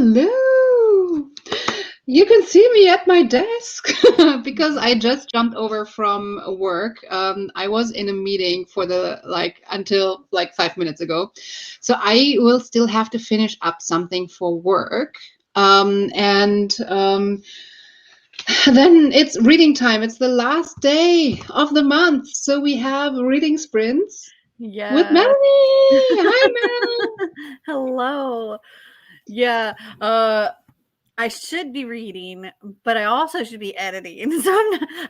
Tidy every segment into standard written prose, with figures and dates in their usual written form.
Hello. You can see me at my desk because I just jumped over from work. I was in a meeting for until 5 minutes ago. So I will still have to finish up something for work. And then it's reading time. It's the last day of the month. So we have reading sprints with Melanie. Hi, Mel. Hello. Yeah. I should be reading, but I also should be editing. So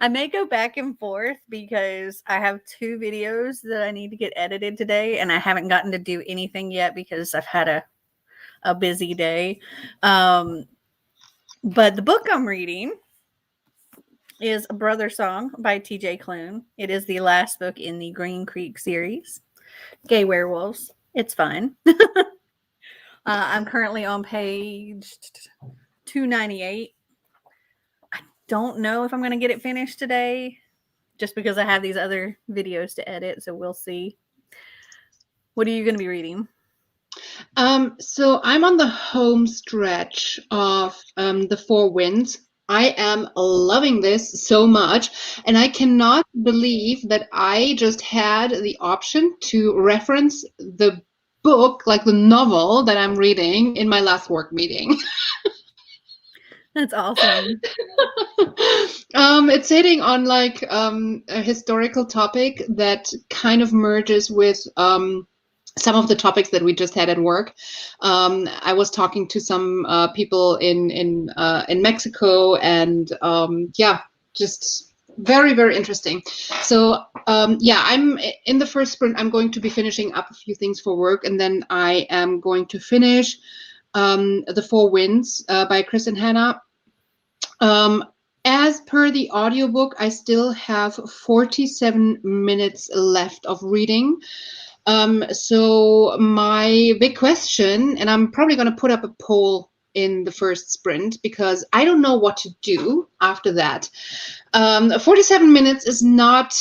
I may go back and forth because I have 2 videos that I need to get edited today, and I haven't gotten to do anything yet because I've had a busy day. But the book I'm reading is A Brother Song by T.J. Klune. It is the last book in the Green Creek series. Gay werewolves. It's fun. I'm currently on page 298. I don't know if I'm going to get it finished today just because I have these other videos to edit, so we'll see. What are you going to be reading? So I'm on the home stretch of The Four Winds. I am loving this so much, and I cannot believe that I just had the option to reference the book, like the novel that I'm reading, in my last work meeting. That's awesome. It's hitting on a historical topic that kind of merges with some of the topics that we just had at work. I was talking to some people in Mexico, and just very, very interesting. So I'm in the first sprint. I'm going to be finishing up a few things for work, and then I am going to finish The Four Winds by Chris and Hannah. As per the audiobook, I still have 47 minutes left of reading. So my big question, and I'm probably going to put up a poll in the first sprint because I don't know what to do after that. 47 minutes is not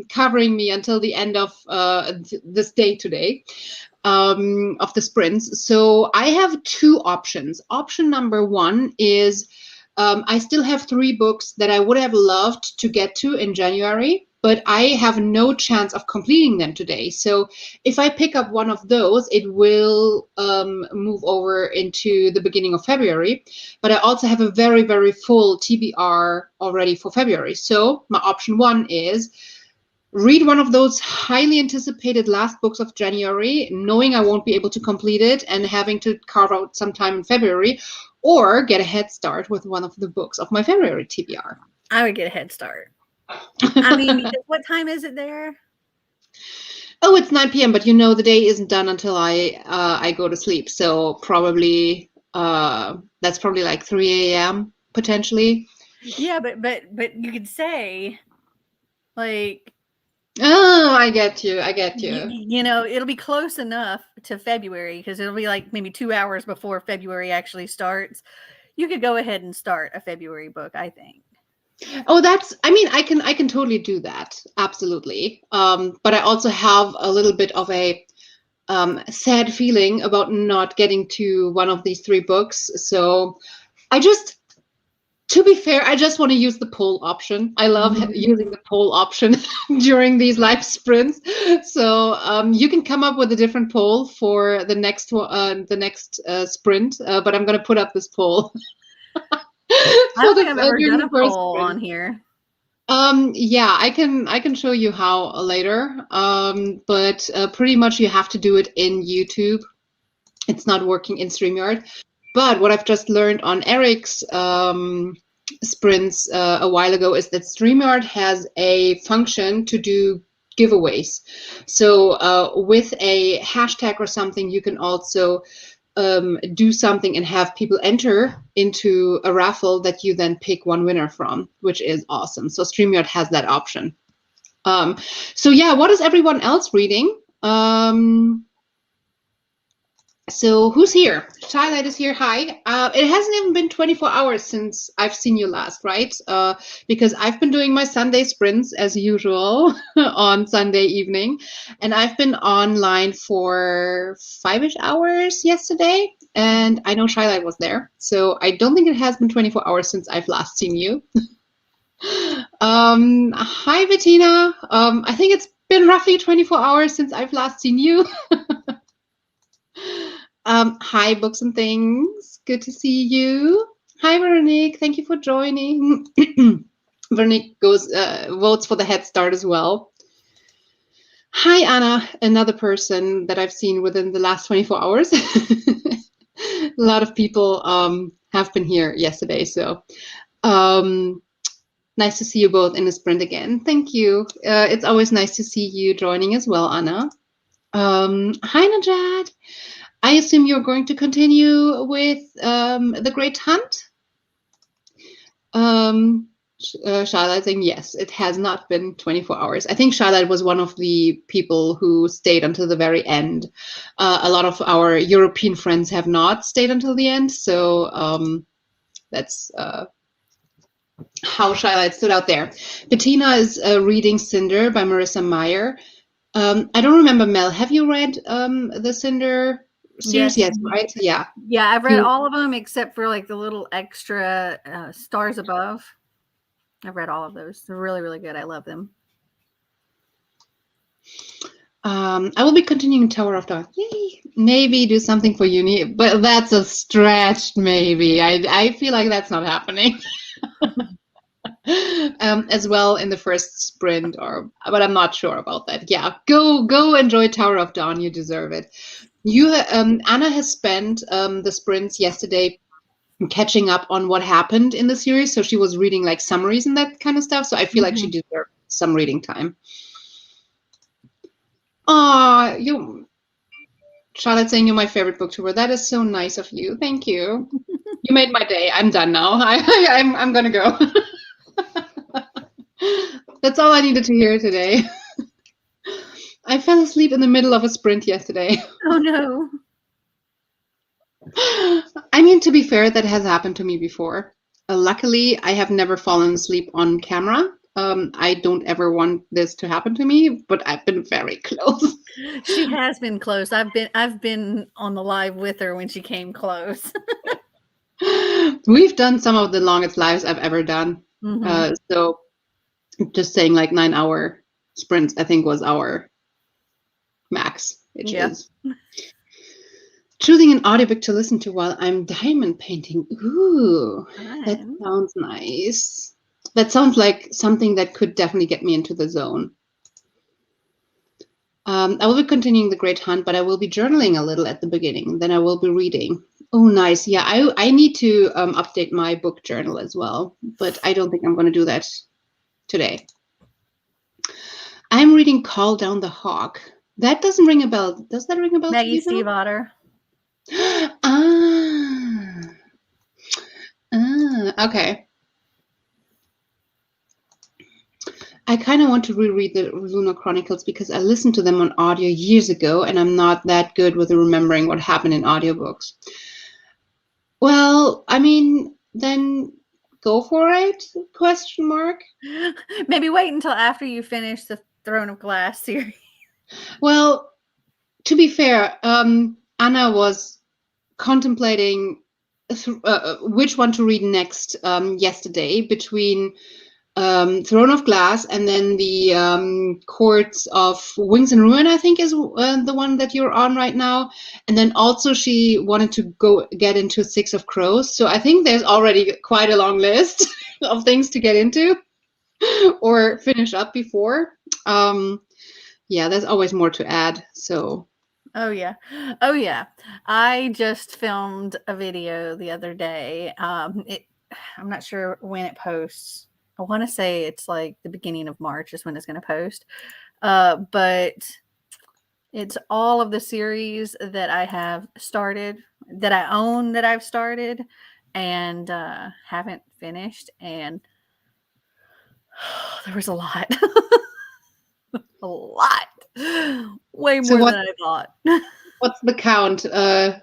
covering me until the end of this day today of the sprints. So I have 2 options. Option number 1 is I still have 3 books that I would have loved to get to in January, but I have no chance of completing them today. So if I pick up one of those, it will move over into the beginning of February. But I also have a very, very full TBR already for February. So my option 1 is read one of those highly anticipated last books of January, knowing I won't be able to complete it and having to carve out some time in February, or get a head start with one of the books of my February TBR. I would get a head start. I mean, what time is it there? Oh, it's 9 p.m., but the day isn't done until I go to sleep. So probably that's probably like 3 a.m. potentially. Yeah, but you could say like, oh, I get you. It'll be close enough to February because it'll be like maybe 2 hours before February actually starts. You could go ahead and start a February book, I think. Oh, I can totally do that. Absolutely. But I also have a little bit of a sad feeling about not getting to one of these 3 books. So to be fair, I just want to use the poll option. I love using the poll option during these live sprints. So you can come up with a different poll for the next sprint, but I'm going to put up this poll. I don't think I've ever done a poll on here. Yeah, I can show you how later. But pretty much you have to do it in YouTube. It's not working in StreamYard. But what I've just learned on Eric's sprints a while ago is that StreamYard has a function to do giveaways. So with a hashtag or something, you can also do something and have people enter into a raffle that you then pick one winner from, which is awesome. So StreamYard has that option. So yeah, what is everyone else reading? So who's here? Twilight is here. Hi. It hasn't even been 24 hours since I've seen you last, right? Because I've been doing my Sunday sprints as usual on Sunday evening, and I've been online for 5-ish hours yesterday, and I know Twilight was there, so I don't think it has been 24 hours since I've last seen you. Hi, Bettina. I think it's been roughly 24 hours since I've last seen you. Hi, Books and Things. Good to see you. Hi, Veronique. Thank you for joining. Veronique votes for the Head Start as well. Hi, Anna, another person that I've seen within the last 24 hours. A lot of people have been here yesterday, so nice to see you both in the sprint again. Thank you. It's always nice to see you joining as well, Anna. Hi, Najat. I assume you're going to continue with The Great Hunt? Charlotte saying yes, it has not been 24 hours. I think Charlotte was one of the people who stayed until the very end. A lot of our European friends have not stayed until the end, so that's how Charlotte stood out there. Bettina is reading Cinder by Marissa Meyer. I don't remember, Mel. Have you read the Cinder series? Yes, right? Yeah. Yeah, I've read all of them except for like the little extra stars above. I've read all of those. They're really, really good. I love them. I will be continuing Tower of Dawn. Yay! Maybe do something for uni, but that's a stretch. Maybe I feel like that's not happening. As well in the first sprint, but I'm not sure about that. Yeah, go enjoy Tower of Dawn. You deserve it. Anna has spent the sprints yesterday catching up on what happened in the series, so she was reading like summaries and that kind of stuff. So I feel like she deserved some reading time. Charlotte saying you're my favorite booktuber. That is so nice of you. Thank you. You made my day. I'm done now. I'm gonna go. That's all I needed to hear today. I fell asleep in the middle of a sprint yesterday. Oh no. I mean, to be fair, that has happened to me before. Luckily, I have never fallen asleep on camera. I don't ever want this to happen to me, but I've been very close. She has been close. I've been on the live with her when she came close. We've done some of the longest lives I've ever done. So just saying like 9-hour sprints, I think was our max, which is choosing an audiobook to listen to while I'm diamond painting. Ooh, that sounds nice. That sounds like something that could definitely get me into the zone. I will be continuing The Great Hunt, but I will be journaling a little at the beginning. Then I will be reading. Oh, nice. Yeah, I need to update my book journal as well, but I don't think I'm going to do that today. I'm reading Call Down the Hawk. That doesn't ring a bell. Does that ring a bell? Maggie Stiefvater. Okay. I kind of want to reread the Lunar Chronicles because I listened to them on audio years ago, and I'm not that good with remembering what happened in audiobooks. Well, I mean, then go for it? Question mark. Maybe wait until after you finish the Throne of Glass series. Well, to be fair, Anna was contemplating which one to read next yesterday between Throne of Glass and then the Courts of Wings and Ruin, I think is the one that you're on right now. And then also she wanted to get into Six of Crows. So I think there's already quite a long list of things to get into or finish up before. Yeah, there's always more to add. So. Oh yeah. I just filmed a video the other day. I'm not sure when it posts. I want to say it's like the beginning of March is when it's going to post. But it's all of the series that I have started, that I own, that I've started and haven't finished. And there was a lot. A lot. Way more than I thought. What's the count? I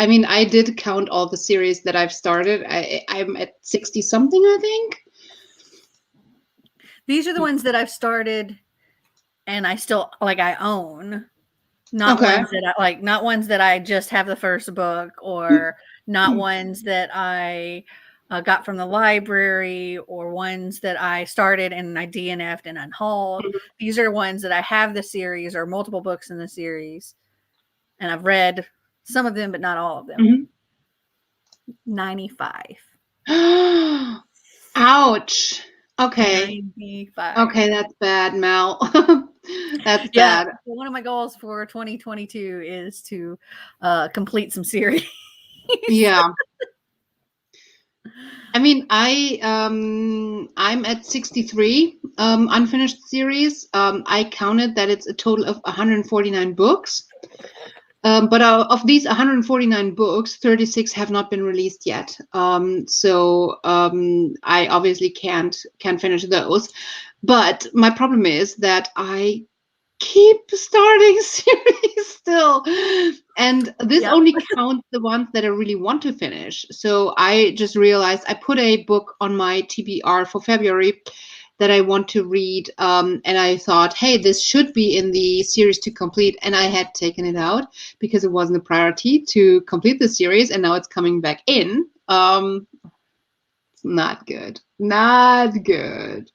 mean, I did count all the series that I've started. I'm at 60 something, I think. These are the ones that I've started and I still I own. Not Okay. ones that I like, not ones that I just have the first book, or not ones that I got from the library, or ones that I started and I DNF'd and unhauled. These are ones that I have the series or multiple books in the series, and I've read some of them, but not all of them. 95. Ouch. Okay. 95. Okay, that's bad, Mel. That's Yeah. bad. One of my goals for 2022 is to complete some series. Yeah. I mean, I'm at 63 unfinished series. I counted that it's a total of 149 books. But of these 149 books, 36 have not been released yet. So I obviously can't finish those. But my problem is that I keep starting series still, and this only counts the ones that I really want to finish. So I just realized I put a book on my TBR for February that I want to read, and I thought, hey, this should be in the series to complete, and I had taken it out because it wasn't a priority to complete the series, and now it's coming back in. It's not good. Not good.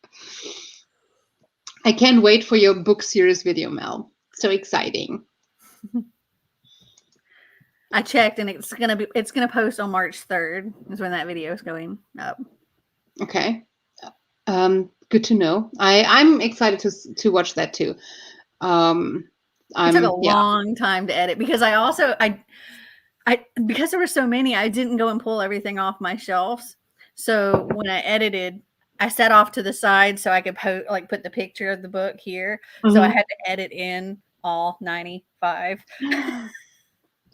I can't wait for your book series video, Mel. So exciting. I checked and it's gonna post on March 3rd is when that video is going up. Okay. Good to know. I'm excited to watch that too. It took a long time to edit because I because there were so many, I didn't go and pull everything off my shelves. So when I edited, I set off to the side so I could put the picture of the book here. So I had to edit in all 95.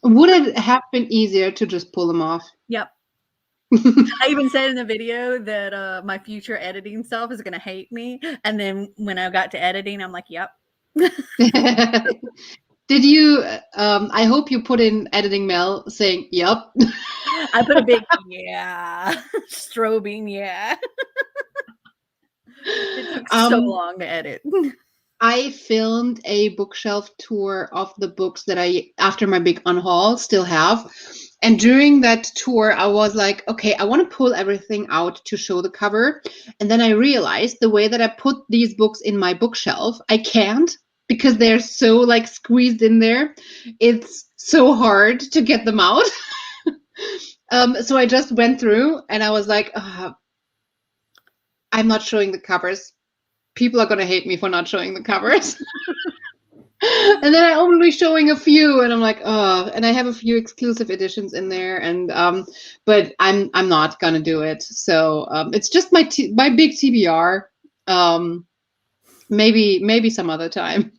Would it have been easier to just pull them off? Yep. I even said in the video that my future editing self is going to hate me. And then when I got to editing, I'm like, yep. Did you, I hope you put in editing Mel saying, yep. I put a big, yeah, strobing, yeah. It took so long to edit. I filmed a bookshelf tour of the books that I, after my big unhaul, still have. And during that tour, I was like, okay, I want to pull everything out to show the cover. And then I realized the way that I put these books in my bookshelf, I can't because they're so like squeezed in there. It's so hard to get them out. So I just went through and I was like, I'm not showing the covers. People are going to hate me for not showing the covers. And then I'm only showing a few, and I'm like, oh, and I have a few exclusive editions in there, and but I'm not gonna do it. So it's just my big TBR. Maybe some other time.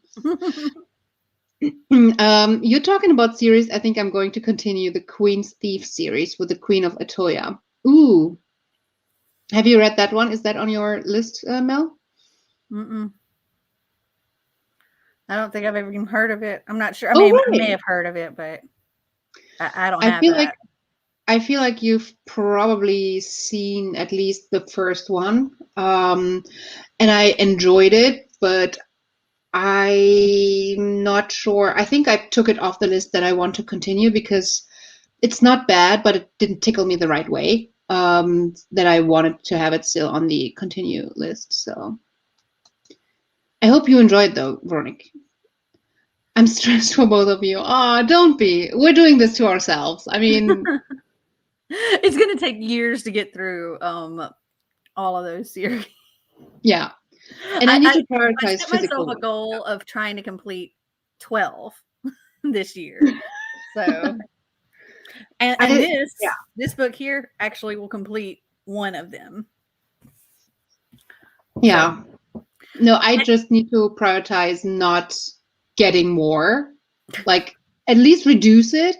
You're talking about series. I think I'm going to continue the Queen's Thief series with the Queen of Atoya. Ooh, have you read that one? Is that on your list, Mel? Mm-mm. I don't think I've ever even heard of it. I'm not sure. I mean, I may have heard of it, but I don't have that. I feel like you've probably seen at least the first one, and I enjoyed it, but I'm not sure. I think I took it off the list that I want to continue because it's not bad, but it didn't tickle me the right way. That I wanted to have it still on the continue list. So I hope you enjoyed though, Veronica. I'm stressed for both of you. Oh, don't be. We're doing this to ourselves. I mean, it's going to take years to get through all of those series. Yeah. And I need to prioritize I set myself a goal of trying to complete 12 this year. So, and this book here actually will complete one of them. Yeah. So. No, I just need to prioritize not getting more, like at least reduce it.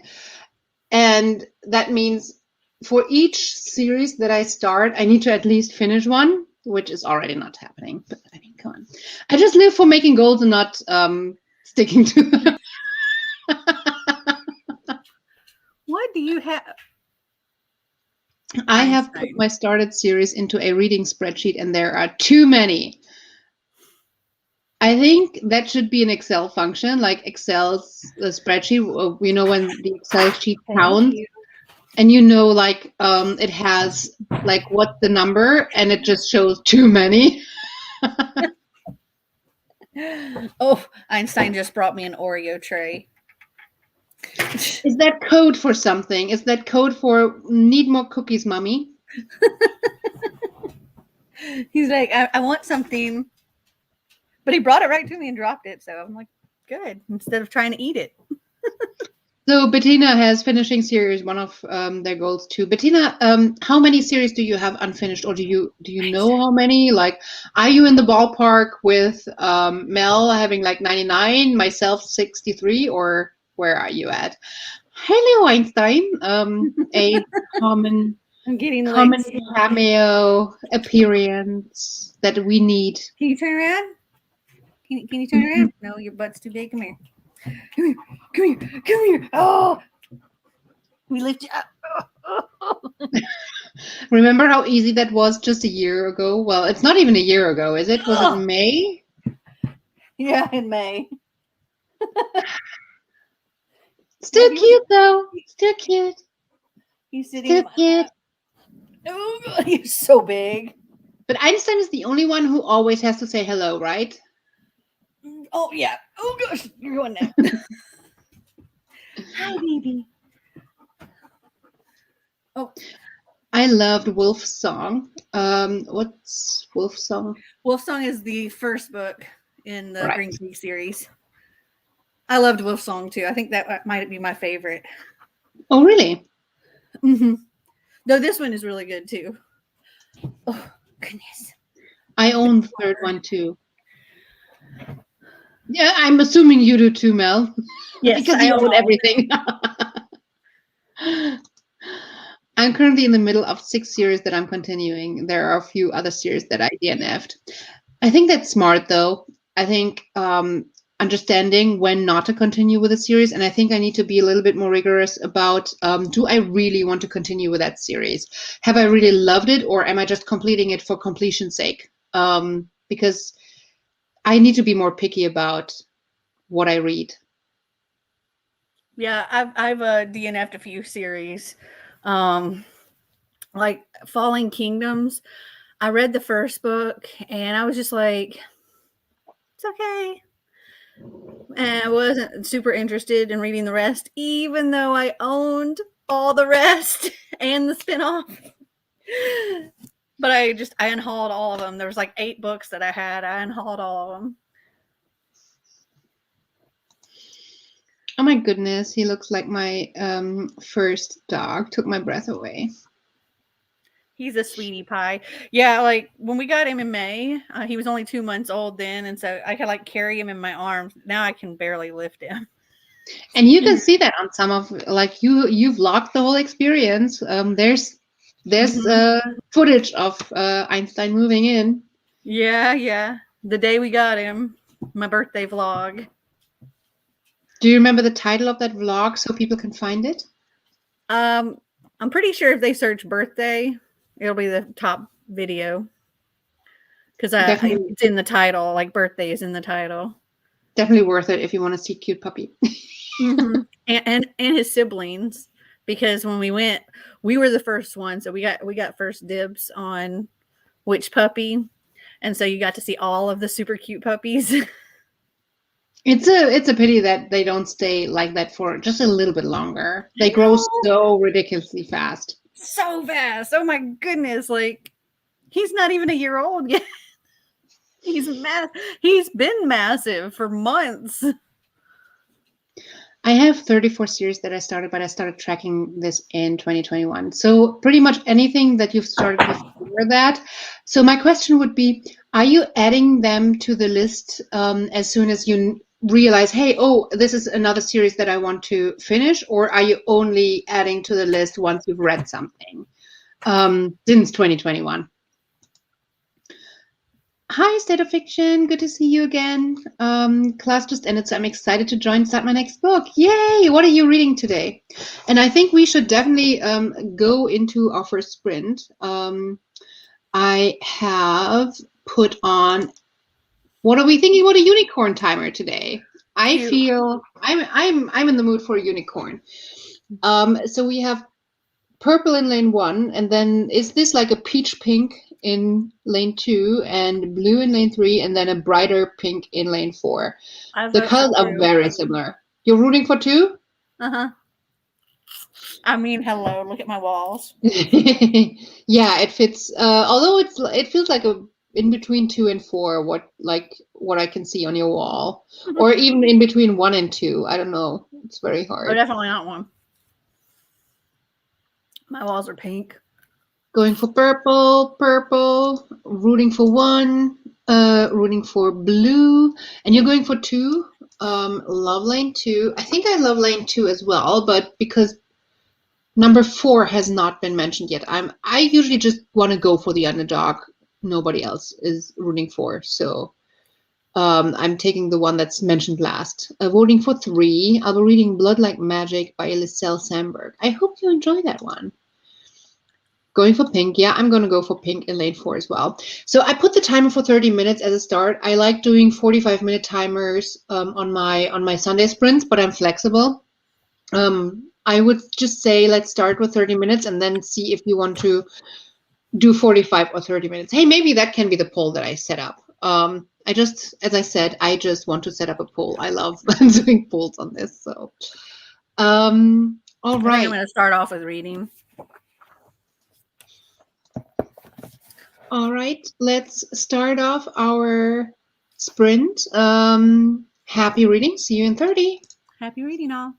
And that means for each series that I start, I need to at least finish one, which is already not happening. But I mean, come on. I just live for making goals and not sticking to them. you have? I have put my started series into a reading spreadsheet, and there are too many. I think that should be an Excel function, like Excel's spreadsheet. When the Excel sheet counts, and like it has like what's the number, and it just shows too many. Oh, Einstein just brought me an Oreo tray. Is that code for something? Is that code for need more cookies, mommy? He's like, I want something. But he brought it right to me and dropped it. So I'm like, good. Instead of trying to eat it. So Bettina has finishing series, one of their goals too. Bettina, how many series do you have unfinished, or do you know how many? Like, are you in the ballpark with Mel having like 99, myself 63, or where are you at? Hello, Einstein. A common cameo appearance that we need. Can you turn around? Can you turn around? No, your butt's too big. Come here. Come here. Oh, we lift you up. Remember how easy that was just a year ago? Well, it's not even a year ago, is it? Was it May? Yeah, in May. Still cute, though. Still cute. He's sitting. Still cute. Oh, he's so big. But Einstein is the only one who always has to say hello, right? Oh, yeah. Oh, gosh. You're going now. Hi, baby. Oh. I loved Wolf's Song. What's Wolf's Song? Wolf's Song is the first book in the Green Creek series. I loved Wolf's Song, too. I think that might be my favorite. Oh, really? Mm-hmm. Though this one is really good, too. Oh, goodness. I own the third one, too. Yeah, I'm assuming you do too, Mel. Yes, because you own everything. I'm currently in the middle of 6 series that I'm continuing. There are a few other series that I DNF'd. I think that's smart, though. I think understanding when not to continue with a series, and I think I need to be a little bit more rigorous about, do I really want to continue with that series? Have I really loved it, or am I just completing it for completion's sake? Because I need to be more picky about what I read. Yeah, I've DNF'd a few series. Like Falling Kingdoms. I read the first book and I was just like, it's okay. And I wasn't super interested in reading the rest, even though I owned all the rest and the spinoff. But I unhauled all of them. There was like 8 books that I had. I unhauled all of them. Oh my goodness, he looks like my first dog. Took my breath away. He's a sweetie pie. Yeah, like when we got him in May, he was only 2 months old then, and so I could like carry him in my arms. Now I can barely lift him. And you can see that on some of like you've vlogged the whole experience. There's footage of Einstein moving in. Yeah. The day we got him, my birthday vlog. Do you remember the title of that vlog so people can find it? I'm pretty sure if they search birthday, it'll be the top video. Because it's in the title, like birthday is in the title. Definitely worth it if you want to see cute puppy. Mm-hmm. and his siblings, because when we went, we were the first one, so we got first dibs on which puppy, and so you got to see all of the super cute puppies. It's a pity that they don't stay like that for just a little bit longer. They grow so ridiculously fast. So fast. Oh my goodness. Like, he's not even a year old yet. He's been massive for months. I have 34 series that I started, but I started tracking this in 2021. So pretty much anything that you've started before that. So my question would be, are you adding them to the list as soon as you realize, hey, this is another series that I want to finish, or are you only adding to the list once you've read something since 2021? Hi, State of Fiction. Good to see you again. Class just ended, so I'm excited to start my next book. Yay! What are you reading today? And I think we should definitely go into our first sprint. I have put on. What are we thinking about a unicorn timer today? I Cute. feel I'm in the mood for a unicorn. So we have purple in lane 1, and then is this like a peach pink in lane 2 and blue in lane 3 and then a brighter pink in lane 4? I The vote for colors are 2. very similar. You're rooting for 2? I mean, hello, look at my walls. Yeah, it fits. Although it feels like a in between 2 and 4, what I can see on your wall, or even in between 1 and 2. I don't know. It's very Oh, hard. definitely not 1. My walls are pink. Going for purple, rooting for 1, rooting for blue, and you're going for 2. Love lane 2. I think I love lane 2 as well, but because number 4 has not been mentioned yet, I usually just want to go for the underdog. Nobody else is rooting for, so I'm taking the one that's mentioned last. Voting for 3, I'll be reading Blood Like Magic by Liselle Sandberg. I hope you enjoy that one. Going for pink. Yeah, I'm going to go for pink in lane 4 as well. So I put the timer for 30 minutes as a start. I like doing 45-minute timers on my Sunday sprints, but I'm flexible. I would just say let's start with 30 minutes and then see if you want to do 45 or 30 minutes. Hey, maybe that can be the poll that I set up. As I said, I just want to set up a poll. I love doing polls on this. So, all I think I'm right. going to start off with reading. All right, let's start off our sprint. Happy reading. See you in 30. Happy reading, all.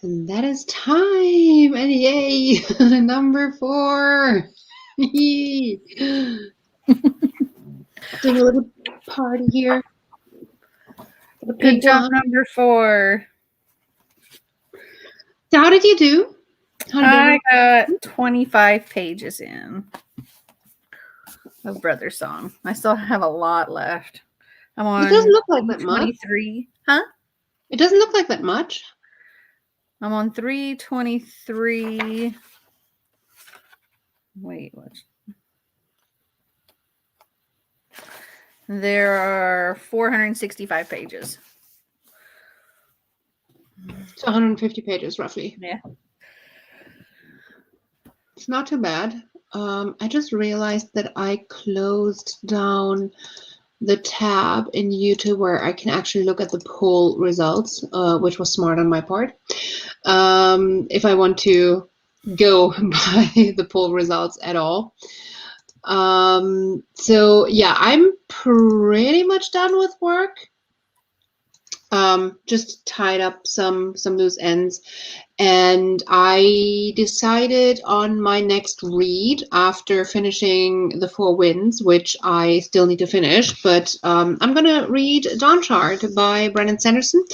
And that is time. And yay, number 4. Doing a little party here. Good job, number 4. So how did you do? I got 25 pages in of Brother Song. I still have a lot left. I'm on. It doesn't look like that much. 23. Huh? It doesn't look like that much. I'm on 323. Wait, what? There are 465 pages. So 150 pages, roughly. Yeah. It's not too bad. I just realized that I closed down the tab in YouTube where I can actually look at the poll results, which was smart on my part. If I want to go by the poll results at all. So yeah, I'm pretty much done with work. Just tied up some loose ends, and I decided on my next read after finishing The Four Winds, which I still need to finish, but I'm gonna read Dawnchart by Brandon Sanderson,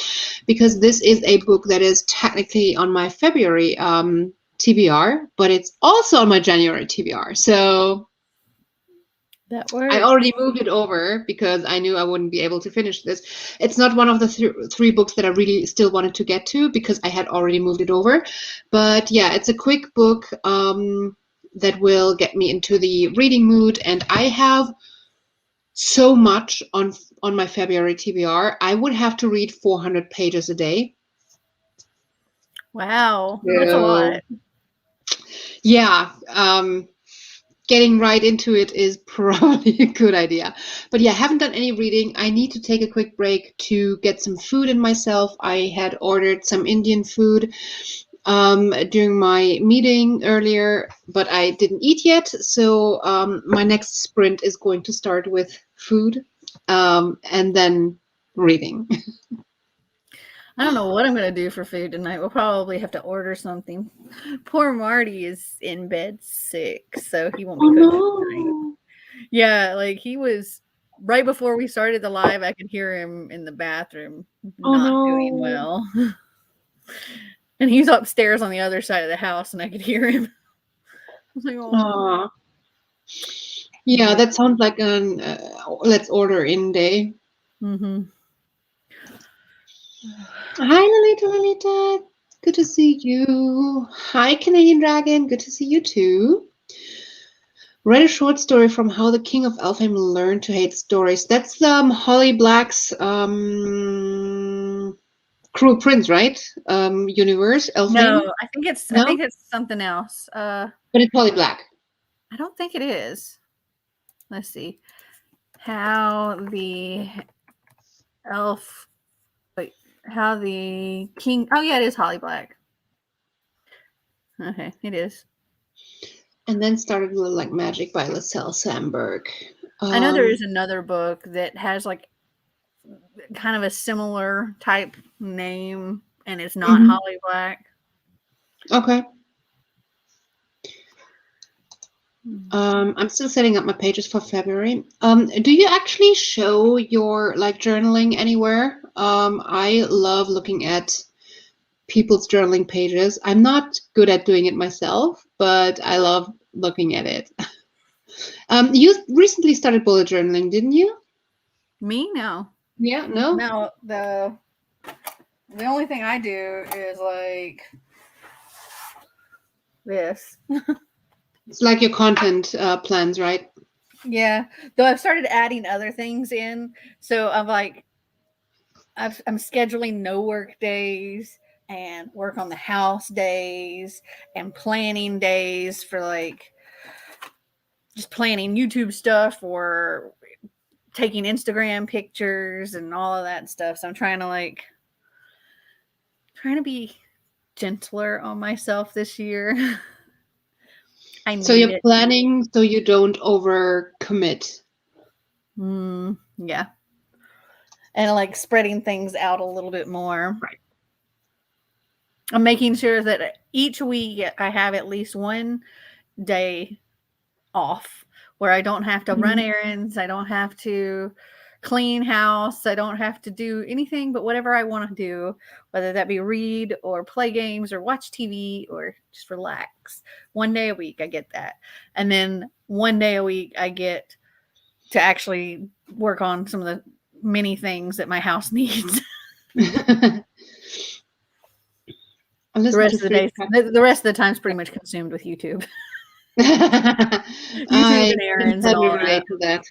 because this is a book that is technically on my February TBR, but it's also on my January TBR, so that works. I already moved it over because I knew I wouldn't be able to finish this. It's not one of the three books that I really still wanted to get to because I had already moved it over. But yeah, it's a quick book that will get me into the reading mood. And I have so much on my February TBR. I would have to read 400 pages a day. Wow, that's a lot. Yeah. Getting right into it is probably a good idea. But yeah, I haven't done any reading. I need to take a quick break to get some food in myself. I had ordered some Indian food during my meeting earlier, but I didn't eat yet. So my next sprint is going to start with food and then reading. I don't know what I'm going to do for food tonight. We'll probably have to order something. Poor Marty is in bed sick, so he won't be cooking tonight. Yeah, like he was right before we started the live. I could hear him in the bathroom, not doing well. And he's upstairs on the other side of the house, and I could hear him. I was like, oh. Yeah, that sounds like an let's order in day. Mm-hmm. Hi, Lolita. Good to see you. Hi, Canadian Dragon. Good to see you too. Read a short story from How the King of Elfheim Learned to Hate Stories. That's Holly Black's Cruel Prince, right? Universe, Elfheim. No, I think it's something else. But it's Holly Black. I don't think it is. Let's see. How the king. Oh yeah, it is Holly Black. Okay, it is. And then started with like Magic by LaSalle Sandberg. I know there is another book that has like kind of a similar type name, and it's not Holly Black. Okay. I'm still setting up my pages for February. Do you actually show your like journaling anywhere? I love looking at people's journaling pages. I'm not good at doing it myself, but I love looking at it. You recently started bullet journaling, didn't you? Me? No. Yeah, no? No, the only thing I do is like this. It's like your content plans, right? Yeah. Though I've started adding other things in. So I'm like, I'm scheduling no work days and work on the house days and planning days for like just planning YouTube stuff or taking Instagram pictures and all of that stuff. So I'm trying to be gentler on myself this year. So you're planning so you don't overcommit. Yeah. And like spreading things out a little bit more. Right. I'm making sure that each week I have at least one day off where I don't have to run errands. I don't have to clean house. I don't have to do anything but whatever I want to do, whether that be read or play games or watch TV or just relax. One day a week, I get that. And then one day a week, I get to actually work on some of the many things that my house needs. The rest of the day, the rest of the time is pretty much consumed with YouTube. YouTube and errands and all relate to that.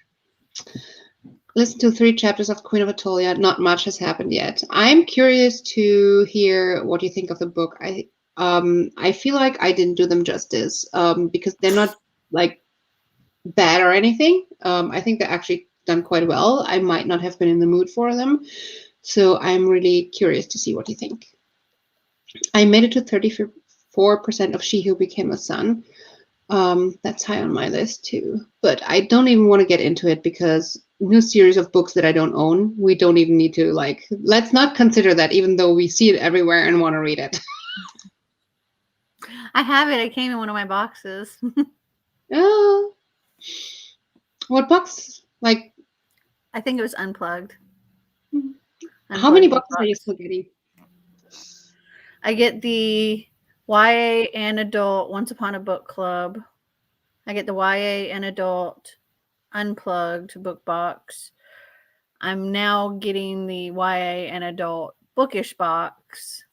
Listen to 3 chapters of Queen of Atolia. Not much has happened yet. I'm curious to hear what you think of the book. I feel like I didn't do them justice because they're not like bad or anything. I think they're actually done quite well. I might not have been in the mood for them. So I'm really curious to see what you think. I made it to 34% of She Who Became a Sun. That's high on my list too. But I don't even want to get into it because new series of books that I don't own, we don't even need to let's not consider that, even though we see it everywhere and want to read it. I have it. It came in one of my boxes. Oh. What box? I think it was Unplugged. How many boxes are you still getting? I get the YA and adult Once Upon a Book Club. I get the YA and adult Unplugged book box. I'm now getting the YA and adult bookish box.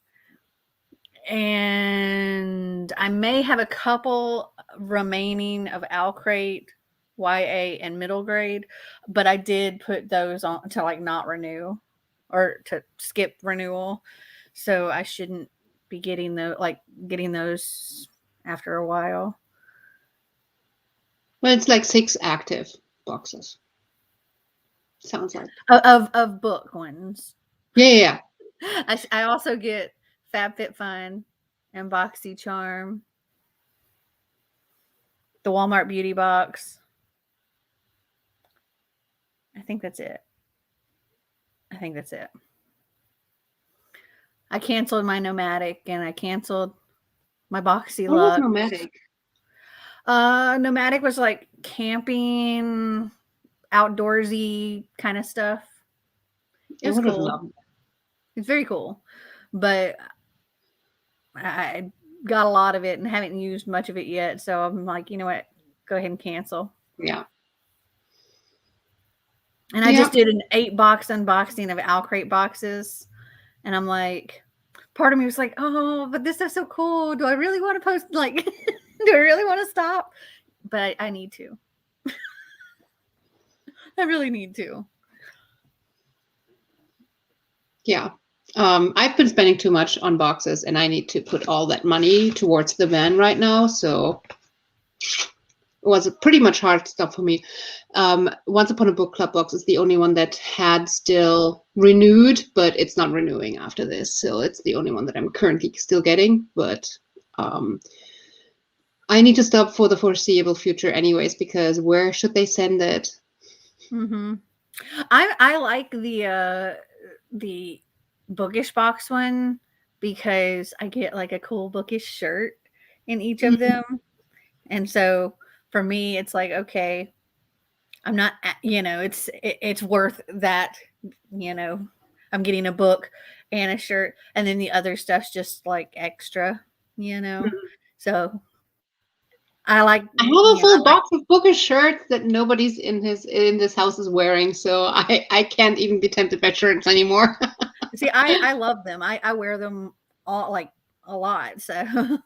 And I may have a couple remaining of Alcrate, YA, and middle grade, but I did put those on to not renew or to skip renewal. So I shouldn't be getting those after a while. Well, it's 6 active boxes. Sounds like of book ones. Yeah. I also get FabFitFun and BoxyCharm, the Walmart Beauty Box. I think that's it. I canceled my Nomadic and I canceled my Boxy Lux. What was Nomadic? Nomadic was like camping, outdoorsy kind of stuff. It was cool. It's very cool, but I got a lot of it and haven't used much of it yet. So I'm like, you know what? Go ahead and cancel. Yeah. And I just did an 8-box unboxing of Alcrate boxes. And I'm like, part of me was like, oh, but this is so cool. Do I really want to post? Do I really want to stop? But I need to. I really need to. Yeah. I've been spending too much on boxes and I need to put all that money towards the van right now. So it was pretty much hard stuff for me. Once Upon a Book Club box is the only one that had still renewed, but it's not renewing after this. So it's the only one that I'm currently still getting. But I need to stop for the foreseeable future anyways, because where should they send it? Mm-hmm. I like the bookish box one because I get a cool bookish shirt in each of them. And so for me, it's like, okay, I'm not, it's worth that, I'm getting a book and a shirt and then the other stuff's just extra, So I have a full box of bookish shirts that nobody's in this house is wearing, so I can't even be tempted by shirts anymore. See, I love them. I wear them all a lot, so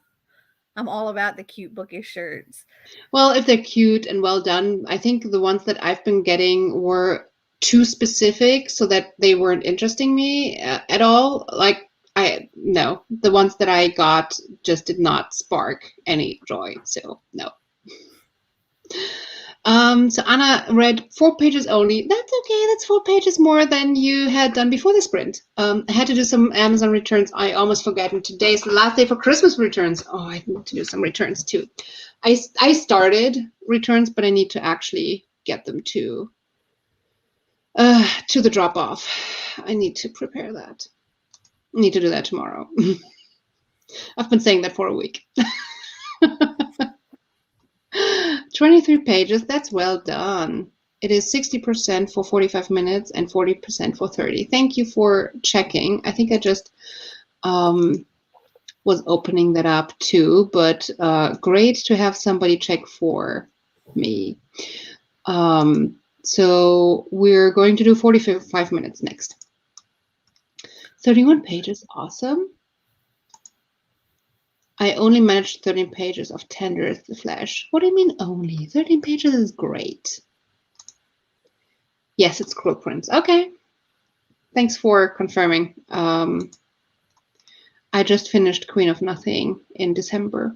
I'm all about the cute bookish shirts. Well, if they're cute and well done, I think the ones that I've been getting were too specific so that they weren't interesting me at all. The ones that I got just did not spark any joy. So no. So Anna read 4 pages only. That's okay. That's 4 pages more than you had done before the sprint. I had to do some Amazon returns. I almost forgot. And today's the last day for Christmas returns. Oh, I need to do some returns too. I started returns, but I need to actually get them to the drop off. I need to prepare that. I need to do that tomorrow. I've been saying that for a week. 23 pages, that's well done. It is 60% for 45 minutes and 40% for 30. Thank you for checking. I think I just was opening that up too, but great to have somebody check for me. So we're going to do 45 minutes next. 31 pages, awesome. I only managed 13 pages of Tender the Flesh. What do you mean only? 13 pages is great. Yes, it's Cruel Prince. Okay. Thanks for confirming. I just finished Queen of Nothing in December.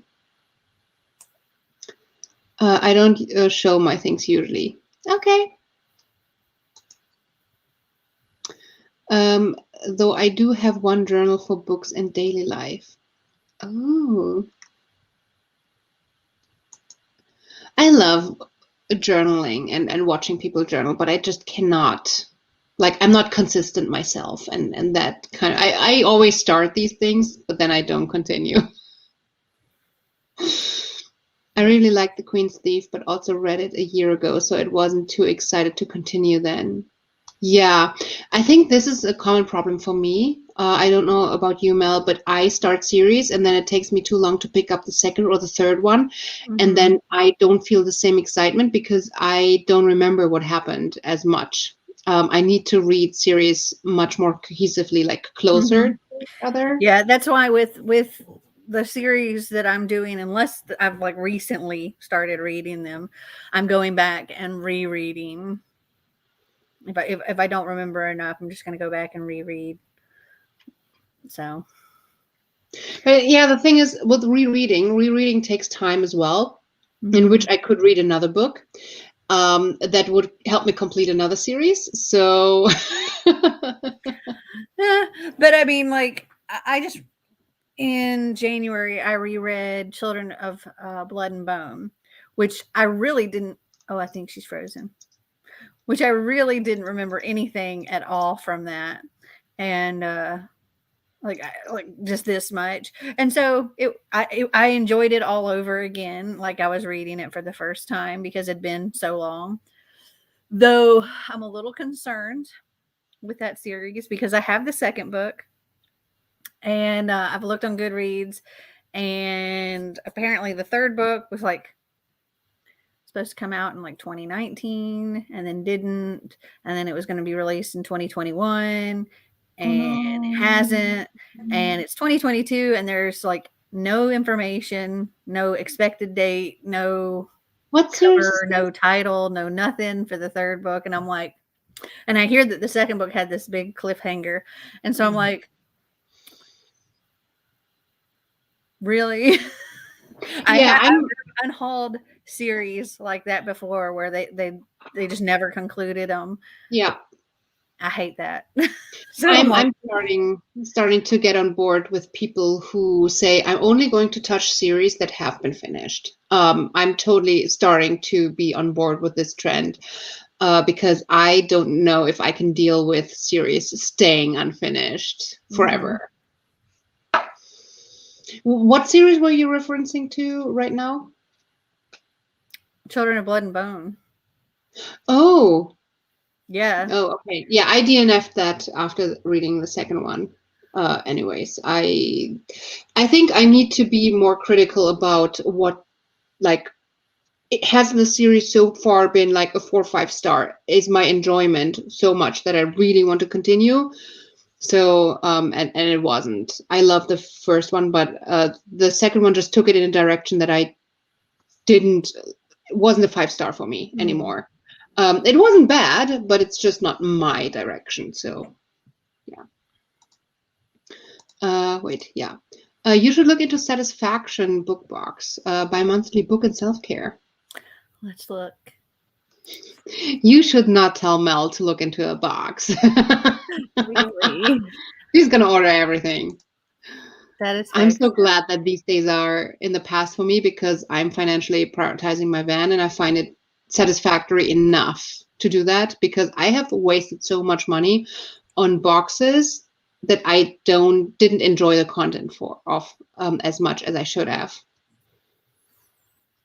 I don't show my things usually. Okay. Though I do have one journal for books and daily life. Oh. I love journaling and watching people journal, but I just cannot. Like, I'm not consistent myself, and that kind of, I always start these things, but then I don't continue. I really liked The Queen's Thief, but also read it a year ago, so it wasn't too excited to continue then. Yeah, I think this is a common problem for me. I don't know about you, Mel, but I start series and then it takes me too long to pick up the second or the third one. Mm-hmm. And then I don't feel the same excitement because I don't remember what happened as much. I need to read series much more cohesively, like closer to each other. Yeah, that's why with the series that I'm doing, unless I've like recently started reading them, I'm going back and rereading. If I don't remember enough, I'm just going to go back and reread. So, but yeah, the thing is with rereading takes time as well, in which I could read another book that would help me complete another series. So, yeah, but I mean, like, I just in January I reread Children of Blood and Bone, which I really didn't. Oh, I think she's frozen. Which I really didn't remember anything at all from that, and like just this much. And so I enjoyed it all over again, like I was reading it for the first time because it'd been so long. Though I'm a little concerned with that series because I have the second book, and I've looked on Goodreads, and apparently the third book was like supposed to come out in like 2019 and then didn't, and then it was going to be released in 2021 and it hasn't, and it's 2022 and there's like no information, no expected date, no cover, no title, no nothing for the third book. And I'm like, and I hear that the second book had this big cliffhanger, and so I'm like, really? Yeah, I've unhauled series like that before where they just never concluded them. Yeah, I hate that. So I'm starting to get on board with people who say I'm only going to touch series that have been finished. I'm totally starting to be on board with this trend because I don't know if I can deal with series staying unfinished forever. What series were you referencing to right now? Children of Blood and Bone. Oh. Yeah. Oh, okay. Yeah, I DNF'd that after reading the second one. Anyways, I think I need to be more critical about what, like, it has the series so far been like a 4 or 5 star. Is my enjoyment so much that I really want to continue? So, and it wasn't. I love the first one, but the second one just took it in a direction that I didn't. It wasn't a 5 star for me anymore. It wasn't bad, but it's just not my direction. So, yeah. Wait, yeah. You should look into Satisfaction Book Box, bi-monthly book and self-care. Let's look. You should not tell Mel to look into a box. Really? She's gonna order everything. That is. I'm so glad that these days are in the past for me because I'm financially prioritizing my van, and I find it satisfactory enough to do that because I have wasted so much money on boxes that I didn't enjoy the content of as much as I should have.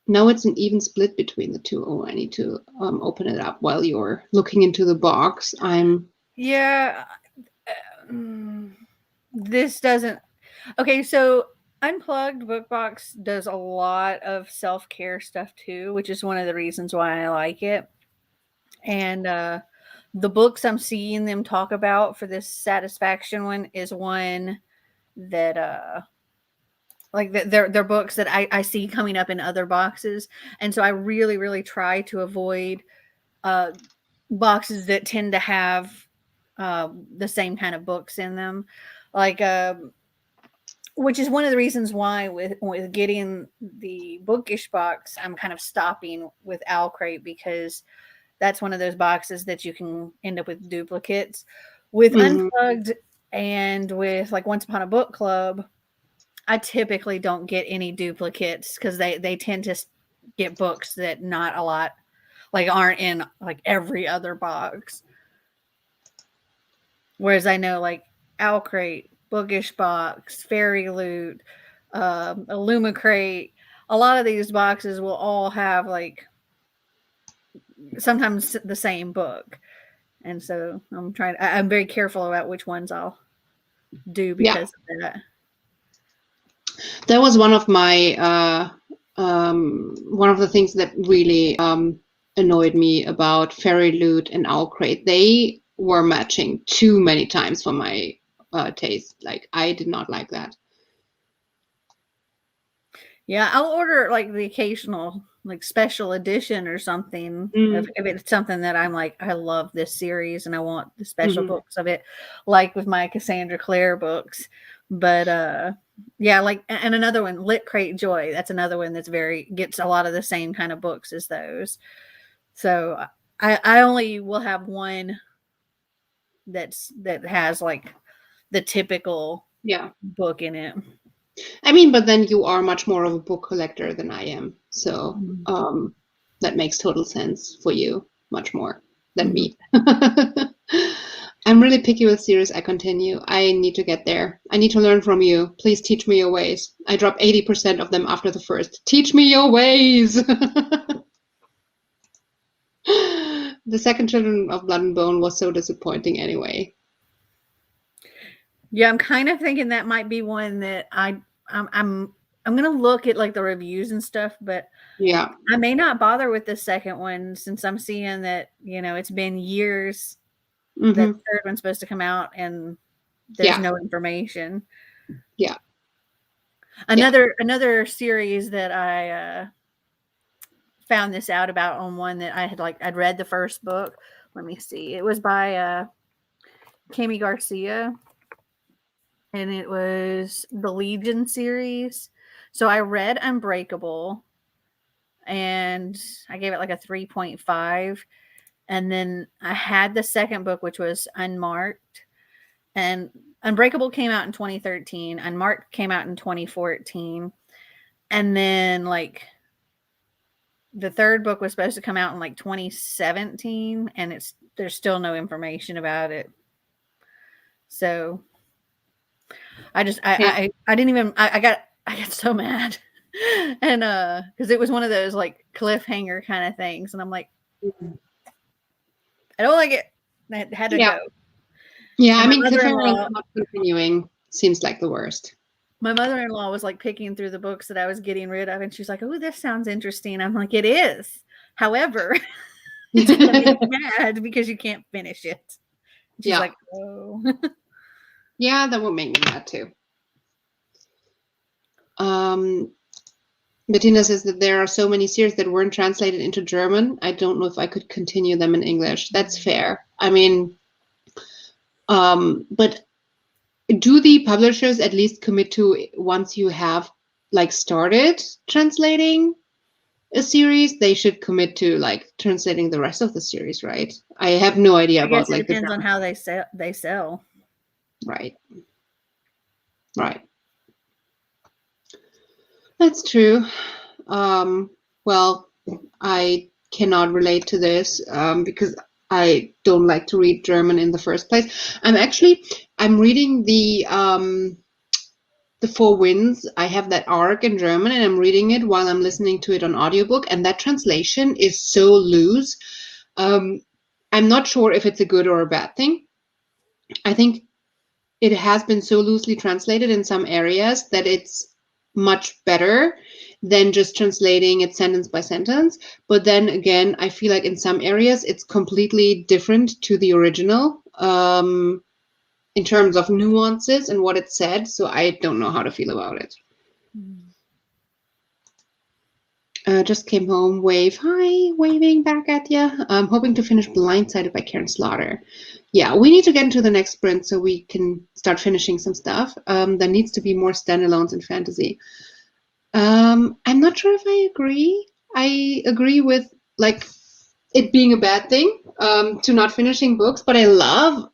Now it's an even split between the two. Oh, I need to open it up while you're looking into the box. Yeah. This doesn't. Okay, so Unplugged Bookbox does a lot of self-care stuff too, which is one of the reasons why I like it. And the books I'm seeing them talk about for this satisfaction one is one that like they're books that I see coming up in other boxes, and so I really really try to avoid boxes that tend to have the same kind of books in them, like which is one of the reasons why with getting the Bookish box I'm kind of stopping with Owlcrate, because that's one of those boxes that you can end up with duplicates. With Unplugged and with like Once Upon a Book Club, I typically don't get any duplicates because they tend to get books that not a lot, like aren't in like every other box. Whereas I know like Owlcrate, Bookish Box, Fairy Loot, Illumicrate, a lot of these boxes will all have like sometimes the same book. And so I'm very careful about which ones I'll do because of that. That was one of my one of the things that really annoyed me about Fairy Loot and Owlcrate. They were matching too many times for my taste. Like I did not like that. Yeah, I'll order like the occasional like special edition or something if it's something that I'm like, I love this series and I want the special books of it, like with my Cassandra Clare books. But yeah, like, and another one, Lit Crate Joy, that's another one that's gets a lot of the same kind of books as those. So I only will have one that has like the typical book in it. I mean, but then you are much more of a book collector than I am. So that makes total sense for you, much more than me. I'm really picky with series I continue. I need to get there. I need to learn from you. Please teach me your ways. I drop 80% of them after the first. Teach me your ways. The second Children of Blood and Bone was so disappointing anyway. Yeah, I'm kind of thinking that might be one that I'm gonna look at like the reviews and stuff, but yeah, I may not bother with the second one since I'm seeing that, you know, it's been years that the third one's supposed to come out and there's no information. Yeah. Another series that I found this out about on one that I'd read the first book. Let me see. It was by Kami Garcia. And it was the Legion series. So I read Unbreakable and I gave it like a 3.5. And then I had the second book, which was Unmarked. And Unbreakable came out in 2013. Unmarked came out in 2014. And then like the third book was supposed to come out in like 2017. And there's still no information about it. So I didn't even, I got so mad. And because it was one of those like cliffhanger kind of things. And I'm like, I don't like it. I had to go. Yeah, and I mean, cliffhanger not continuing seems like the worst. My mother-in-law was like picking through the books that I was getting rid of. And she's like, oh, this sounds interesting. I'm like, it is. However, it's going to make me mad because you can't finish it. She's like, oh. Yeah, that would make me mad too. Bettina says that there are so many series that weren't translated into German. I don't know if I could continue them in English. That's fair. I mean, but do the publishers at least commit to, once you have like started translating a series, they should commit to like translating the rest of the series, right? I have no idea about like it depends on how they sell. Right. That's true. Well, I cannot relate to this because I don't like to read German in the first place. I'm reading the Four Winds. I have that arc in German, and I'm reading it while I'm listening to it on audiobook, and that translation is so loose. I'm not sure if it's a good or a bad thing. I think it has been so loosely translated in some areas that it's much better than just translating it sentence by sentence. But then again, I feel like in some areas it's completely different to the original in terms of nuances and what it said. So I don't know how to feel about it. Just came home, wave, hi, waving back at you. I'm hoping to finish Blindsided by Karen Slaughter. Yeah, we need to get into the next sprint so we can start finishing some stuff. There needs to be more standalones in fantasy. I'm not sure if I agree. I agree with like it being a bad thing to not finishing books, but I love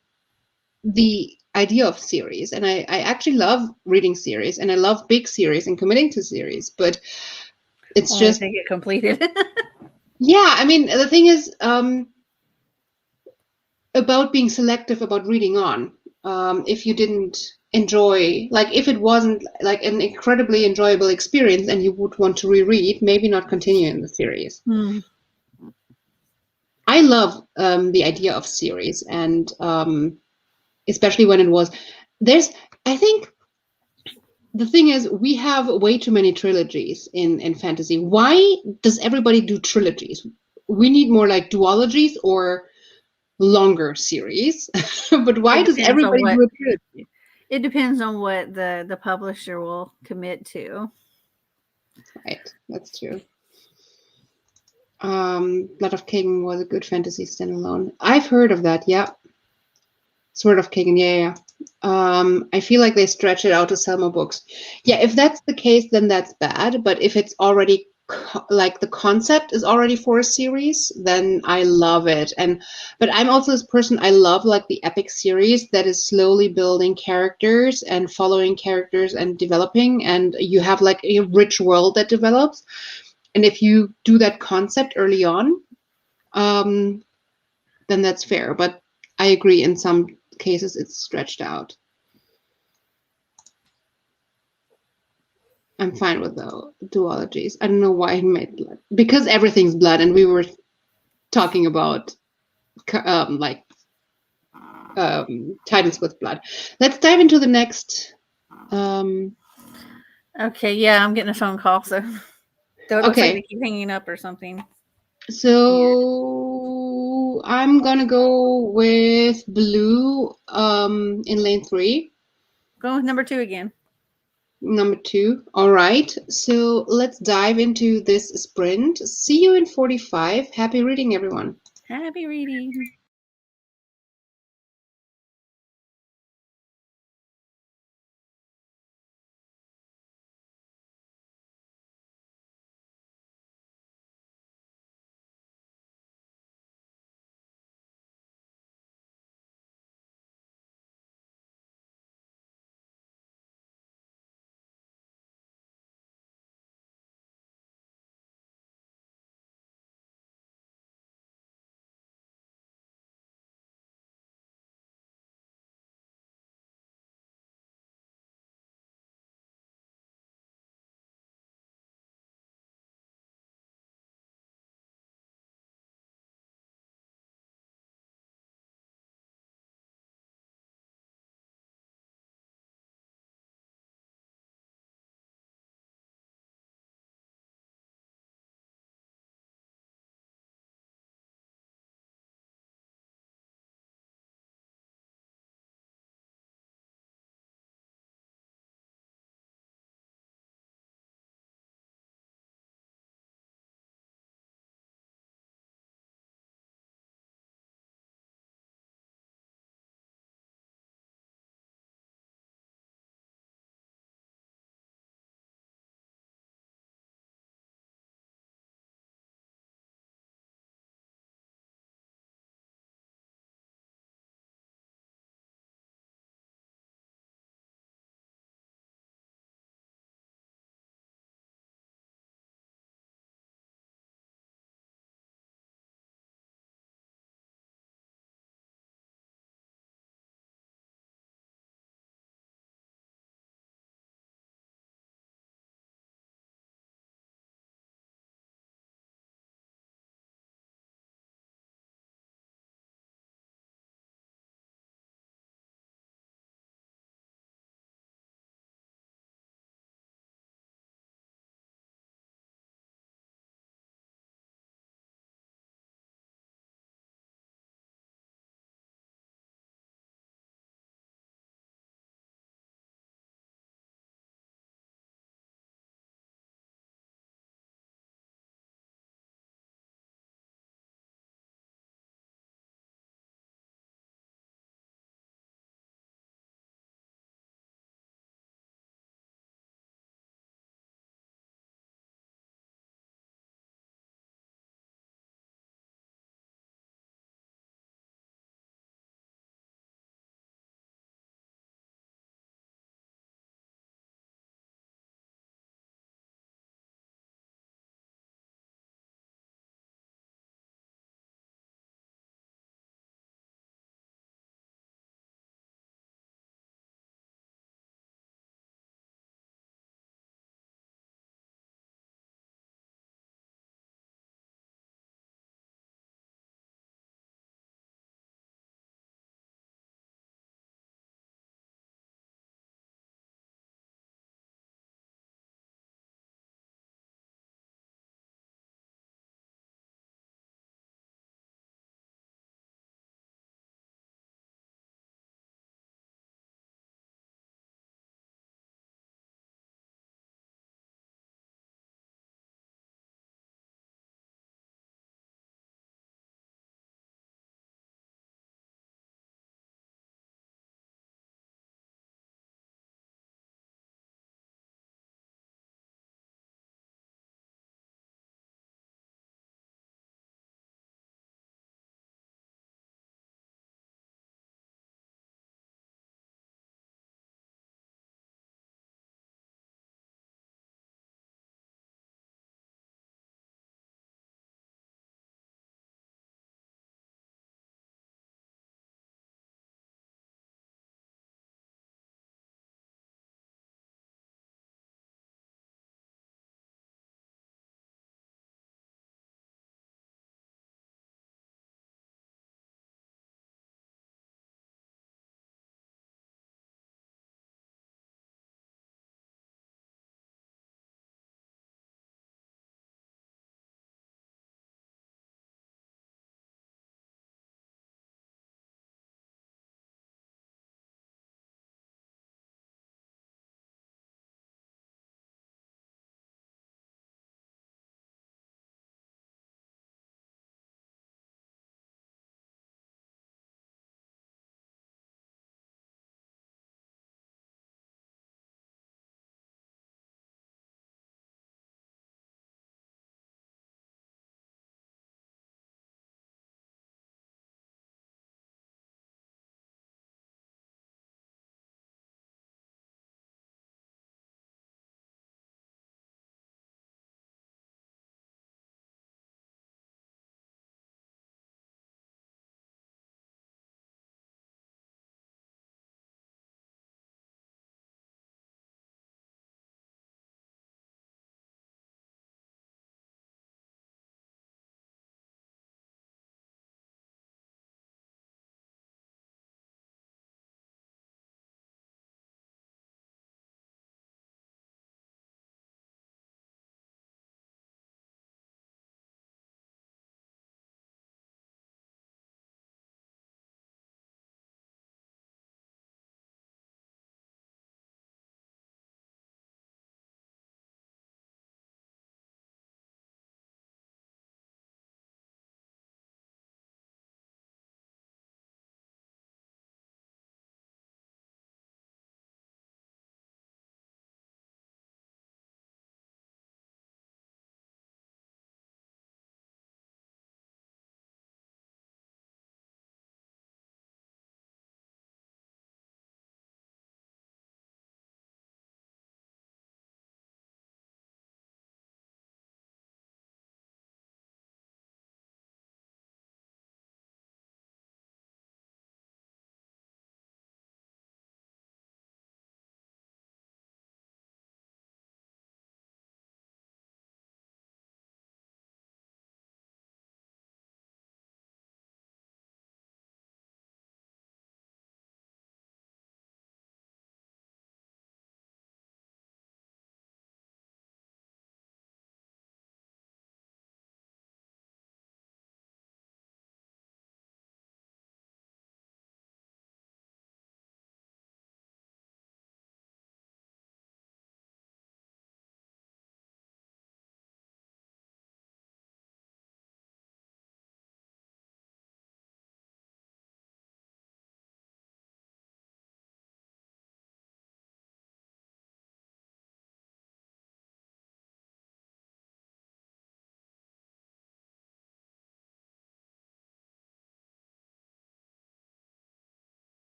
the idea of series, and I actually love reading series, and I love big series and committing to series, but it's just to get completed. yeah, I mean, the thing is about being selective about reading on. If you didn't enjoy, like if it wasn't like an incredibly enjoyable experience and you would want to reread, maybe not continue in the series. I love the idea of series, and especially when it was, I think the thing is, we have way too many trilogies in fantasy. Why does everybody do trilogies? We need more like duologies or longer series. But why does everybody do a trilogy? It depends on what the publisher will commit to. Right, that's true. Blood of Kagan was a good fantasy standalone. I've heard of that, yeah. Sword of Kagan, yeah. I feel like they stretch it out to sell more books. Yeah, if that's the case, then that's bad. But if it's already like the concept is already for a series, then I love it. But I'm also this person, I love like the epic series that is slowly building characters and following characters and developing, and you have like a rich world that develops. And if you do that concept early on, then that's fair. But I agree, in some cases it's stretched out. I'm fine with the duologies. I don't know why he made blood, because everything's blood, and we were talking about titles with blood. Let's dive into the next. Okay, yeah, I'm getting a phone call, so it looks like they keep hanging up or something. So I'm gonna go with blue in lane 3. Go with number 2 again. Number 2. All right. So let's dive into this sprint. See you in 45. Happy reading, everyone. Happy reading.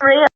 Maria.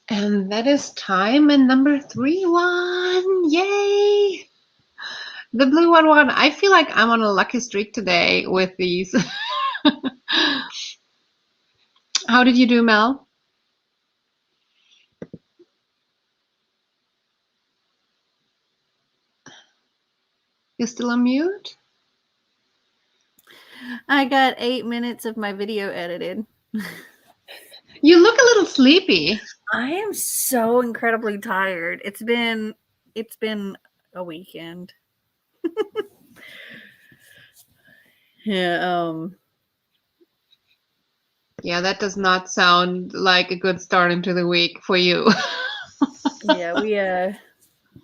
And that is time and number 3-1. Yay! The blue one. I feel like I'm on a lucky streak today with these. How did you do, Mel? You're still on mute? I got 8 minutes of my video edited. You look a little sleepy. I am so incredibly tired. It's been a weekend. Yeah, Yeah, that does not sound like a good start into the week for you. yeah,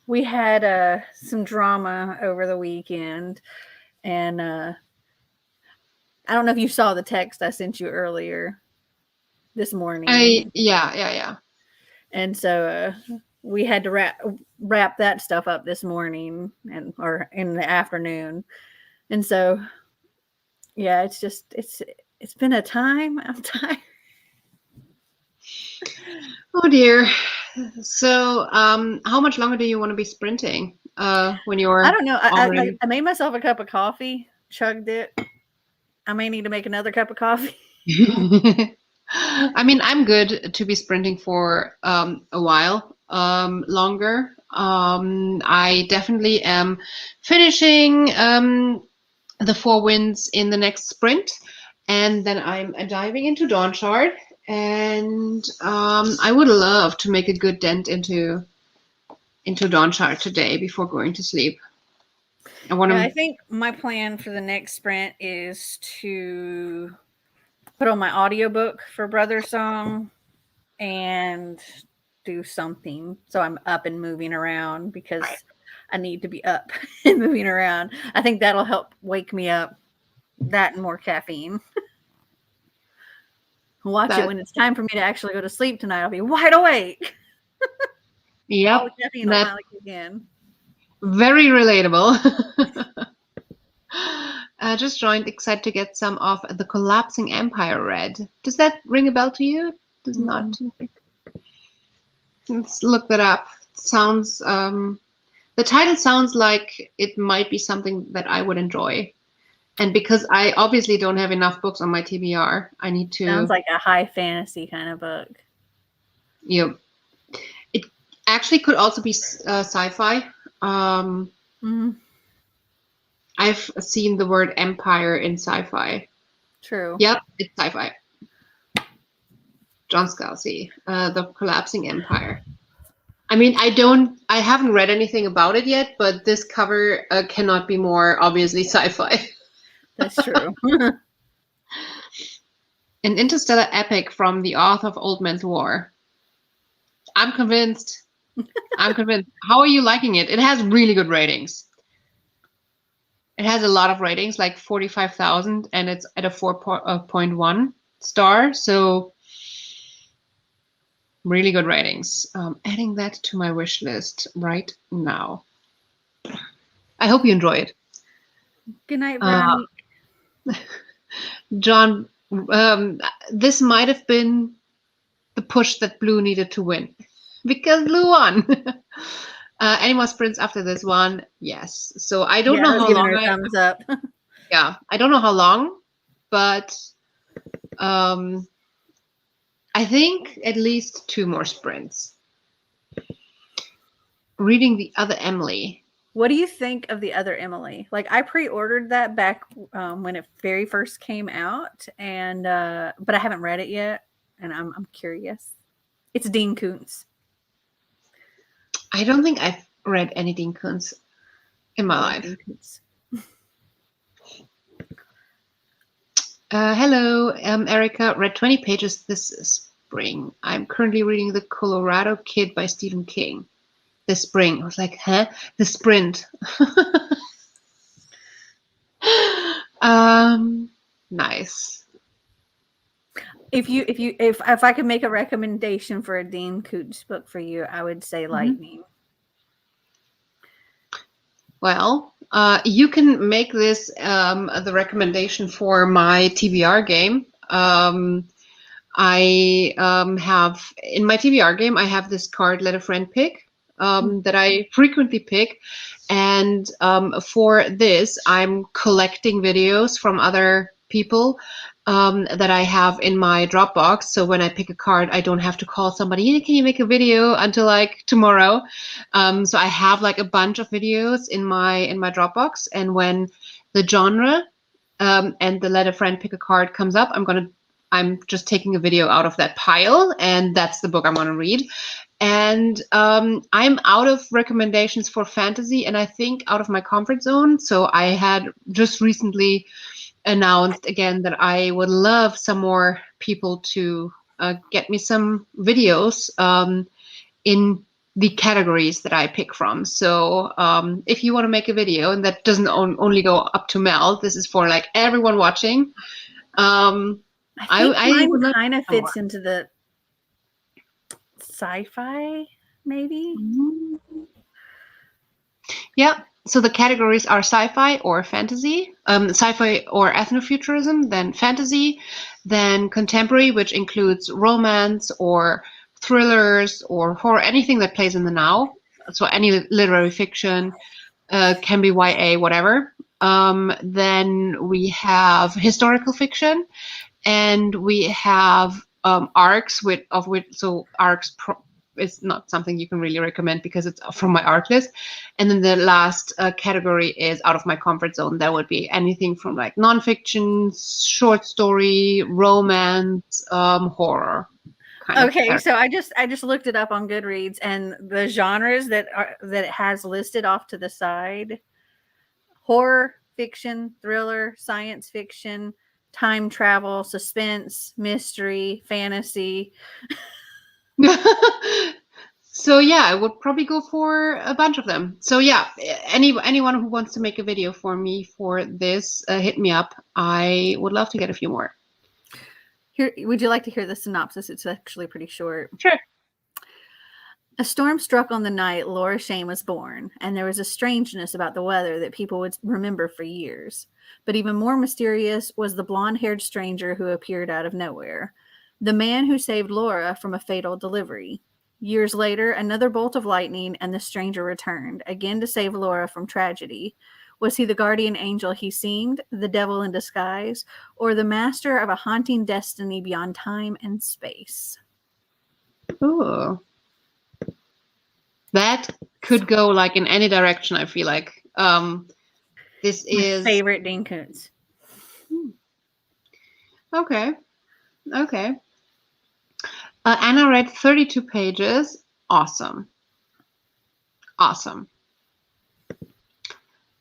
we had some drama over the weekend, and I don't know if you saw the text I sent you earlier this morning. Yeah. And so we had to wrap that stuff up this morning or in the afternoon. And so yeah, it's been a time. I'm tired. Oh dear. So, how much longer do you want to be sprinting? When you're I don't know. I made myself a cup of coffee, chugged it. I may need to make another cup of coffee. I mean, I'm good to be sprinting for a while longer. I definitely am finishing the 4 wins in the next sprint, and then I'm diving into Dawnchart, and I would love to make a good dent into Dawnchart today before going to sleep. I think my plan for the next sprint is to put on my audiobook for Brother Song and do something so I'm up and moving around, because I need to be up and moving around. I think that'll help wake me up. That and more caffeine. Watch it when it's time for me to actually go to sleep tonight. I'll be wide awake. Yep. All the caffeine will finally kick in. Very relatable. Just joined, excited to get some of The Collapsing Empire read. Does that ring a bell to you? Does not. Let's look that up. Sounds the title sounds like it might be something that I would enjoy. And because I obviously don't have enough books on my TBR, I need to. Sounds like a high fantasy kind of book. Yeah. It actually could also be sci-fi. I've seen the word empire in sci-fi. True. Yep, it's sci-fi. John Scalzi, The Collapsing Empire. I mean, I haven't read anything about it yet, but this cover cannot be more obviously sci-fi. That's true. An interstellar epic from the author of Old Man's War. I'm convinced. How are you liking it? It has really good ratings. It has a lot of ratings, like 45,000, and it's at a 4.1 star. So really good ratings. Adding that to my wish list right now. I hope you enjoy it. Good night, Brownie. John, this might have been the push that Blue needed to win, because Blue won. Any more sprints after this one? Yes. So I don't know how long. Thumbs up. Yeah, I don't know how long, but I think at least 2 more sprints. Reading The Other Emily. What do you think of The Other Emily? Like, I pre-ordered that back when it very first came out, and but I haven't read it yet, and I'm curious. It's Dean Koontz. I don't think I've read any Dean Koontz in my life. Hello, Erica. Read 20 pages this spring. I'm currently reading The Colorado Kid by Stephen King. This spring. I was like, huh? The sprint. Nice. If I could make a recommendation for a Dean Koontz book for you, I would say Lightning. Well, you can make this the recommendation for my TBR game. I have in my TBR game, I have this card, Let a Friend Pick, that I frequently pick. And for this, I'm collecting videos from other people that I have in my Dropbox. So when I pick a card, I don't have to call somebody, "Hey, can you make a video until like tomorrow?" So I have like a bunch of videos in my Dropbox. And when the genre and the Let a Friend Pick a Card comes up, I'm just taking a video out of that pile, and that's the book I'm going to read. And I'm out of recommendations for fantasy, and I think out of my comfort zone. So I had just recently announced again that I would love some more people to get me some videos in the categories that I pick from. So if you want to make a video, and that doesn't only go up to Mel, this is for like everyone watching. I think mine kind of fits more. into the sci-fi, maybe. Yeah. So the categories are sci-fi or fantasy, sci-fi or ethnofuturism, then fantasy, then contemporary, which includes romance or thrillers or horror, anything that plays in the now. So any literary fiction, can be YA, whatever. Then we have historical fiction, and we have arcs arcs is not something you can really recommend because it's from my arc list. And then the last category is out of my comfort zone. That would be anything from like nonfiction, short story, romance, horror. Okay, so I just looked it up on Goodreads, and the genres that it has listed off to the side: horror, fiction, thriller, science fiction, time travel, suspense, mystery, fantasy. So yeah, I would probably go for a bunch of them. So yeah, anyone who wants to make a video for me for this, hit me up. I would love to get a few more. Here, would you like to hear the synopsis? It's actually pretty short. Sure. A storm struck on the night Laura Shane was born, and there was a strangeness about the weather that people would remember for years. But even more mysterious was the blonde-haired stranger who appeared out of nowhere, the man who saved Laura from a fatal delivery. Years later, another bolt of lightning, and the stranger returned, again to save Laura from tragedy. Was he the guardian angel he seemed, the devil in disguise, or the master of a haunting destiny beyond time and space? Ooh. That could go like in any direction, I feel like. This is my favorite Dean Koontz. Okay. Anna read 32 pages. Awesome.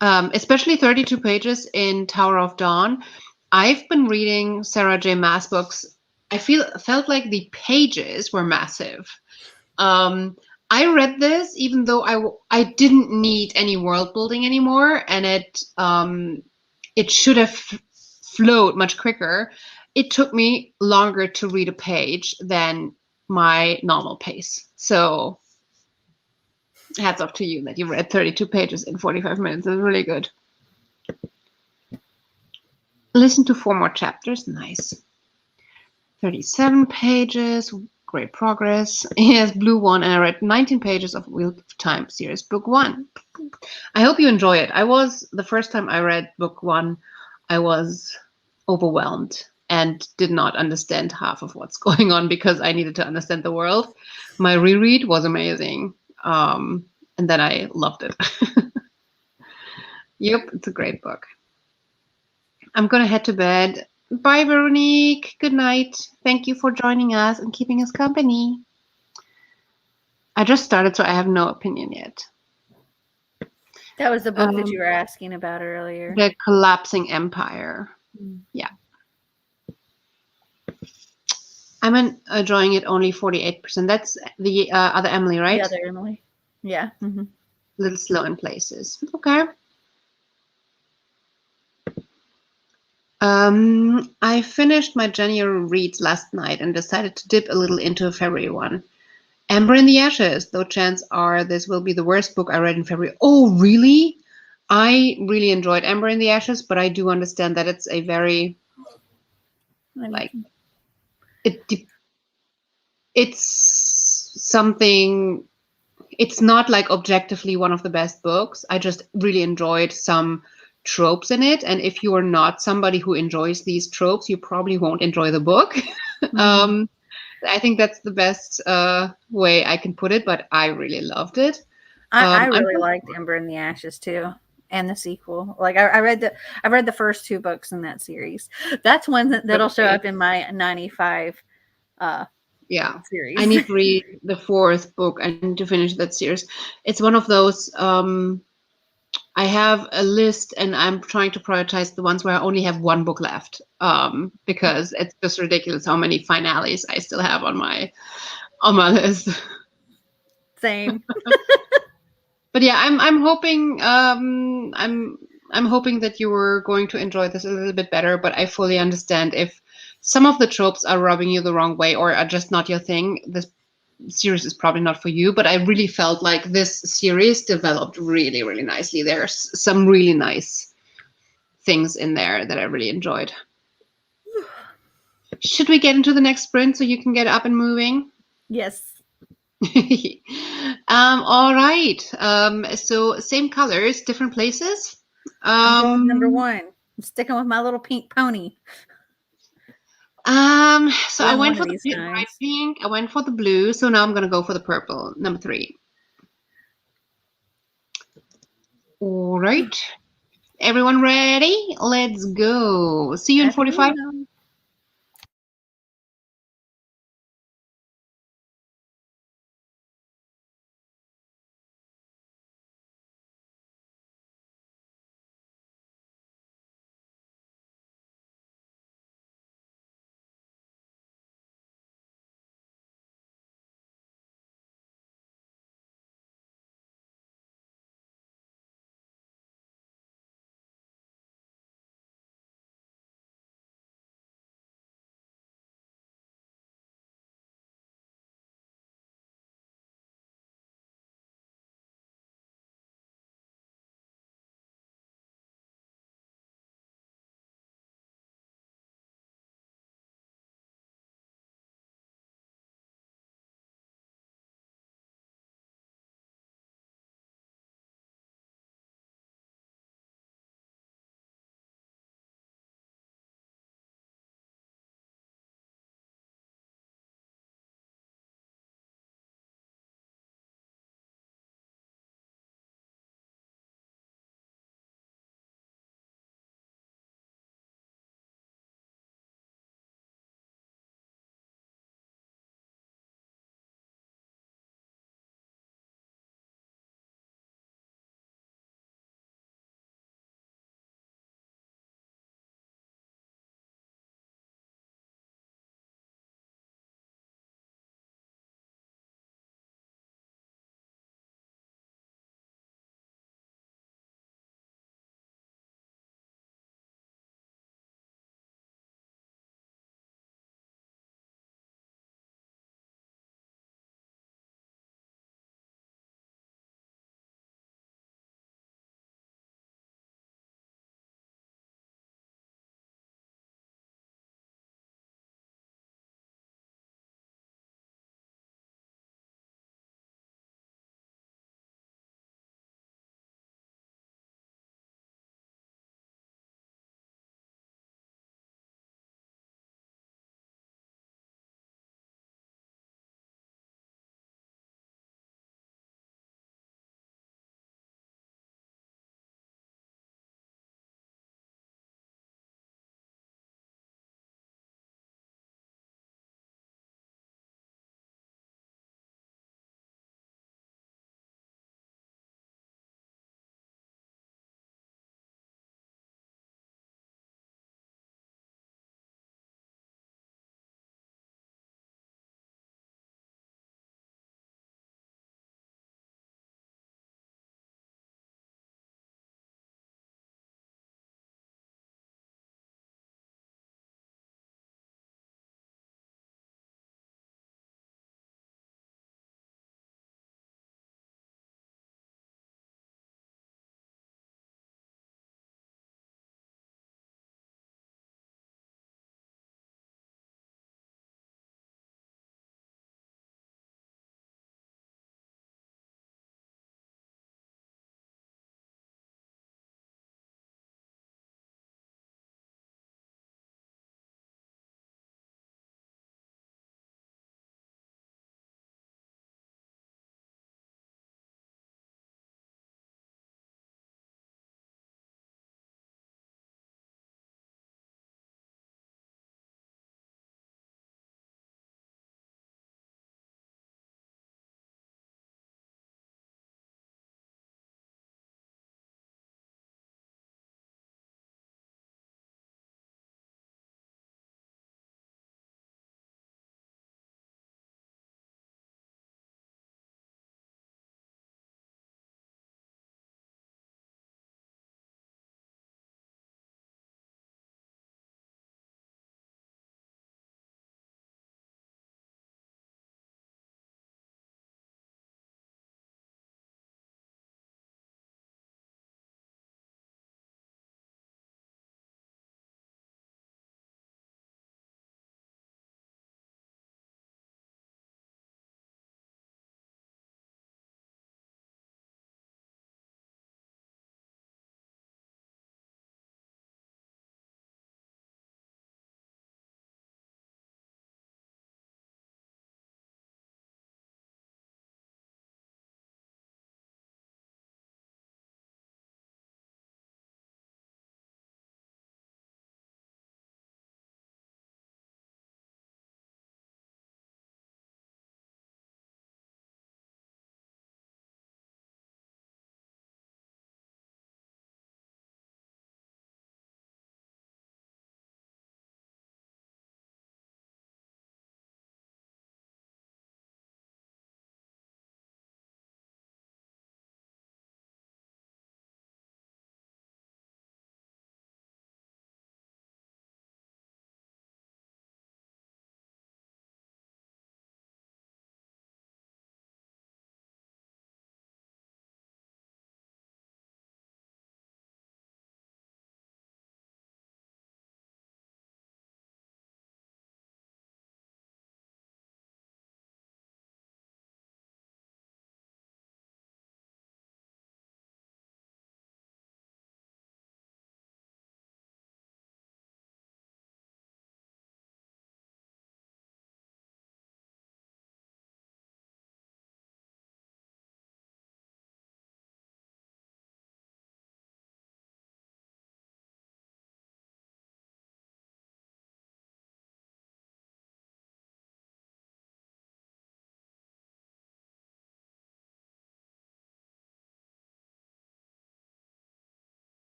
Especially 32 pages in Tower of Dawn. I've been reading Sarah J. Maas books. I felt like the pages were massive. I read this even though I didn't need any world building anymore, and it should have flowed much quicker. It took me longer to read a page than my normal pace. So hats off to you that you read 32 pages in 45 minutes. It's really good. Listen to 4 more chapters. Nice. 37 pages. Great progress. Here's Blue One, and I read 19 pages of Wheel of Time series, book 1. I hope you enjoy it. The first time I read book 1, I was overwhelmed and did not understand half of what's going on because I needed to understand the world. My reread was amazing. And then I loved it. Yep, it's a great book. I'm going to head to bed. Bye, Veronique. Good night. Thank you for joining us and keeping us company. I just started, so I have no opinion yet. That was the book that you were asking about earlier. The Collapsing Empire. Yeah. I'm enjoying it only 48%. That's the other Emily, right? The other Emily. Yeah. Mm-hmm. A little slow in places. Okay. I finished my January reads last night and decided to dip a little into a February one. Amber in the Ashes, though chances are this will be the worst book I read in February. Oh, really? I really enjoyed Amber in the Ashes, but I do understand that it's a very, it de- it's something. It's not like objectively one of the best books. I just really enjoyed some tropes in it, and if you are not somebody who enjoys these tropes, you probably won't enjoy the book. Mm. I think that's the best way I can put it, but I really loved it. I I'm really liked Ember in the Ashes too, and the sequel. Like I read the first two books in that series. That's one that'll show okay. up in my 95 Yeah, I series. need to read the fourth book. I need to finish that series. It's one of those. I have a list, and I'm trying to prioritize the ones where I only have one book left. Because it's just ridiculous how many finales I still have on my list. Same. But yeah, I'm hoping I'm hoping that you were going to enjoy this a little bit better, but I fully understand if some of the tropes are rubbing you the wrong way or are just not your thing. This series is probably not for you, but I really felt like this series developed really, really nicely. There's some really nice things in there that I really enjoyed. Should we get into the next sprint so you can get up and moving? Yes. All right. So same colors, different places. I'm going number Um, one. I'm sticking with my little pink pony. so I Win went one of for the these bright times. pink. I went for the blue. So now I'm gonna go for the purple, number 3. All right. Everyone ready? Let's go. See you in Happy 45. reading.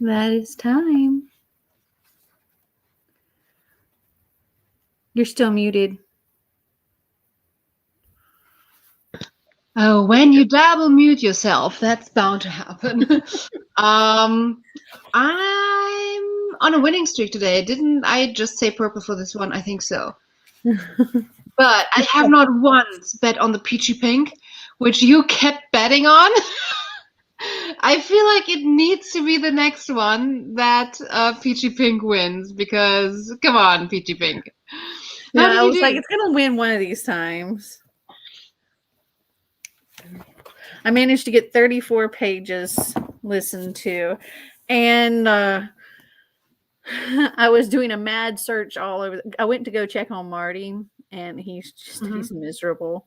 That is time. You're still muted. Oh, when you double mute yourself, that's bound to happen. I'm on a winning streak today. Didn't I just say purple for this one? I think so. But I have not once bet on the peachy pink, which you kept betting on. I feel like it needs to be the next one that peachy pink wins, because come on, peachy pink. How did I you was do? like, it's gonna win one of these times. I managed to get 34 pages listened to, and I was doing a mad search all over. I went to go check on Marty, and he's miserable.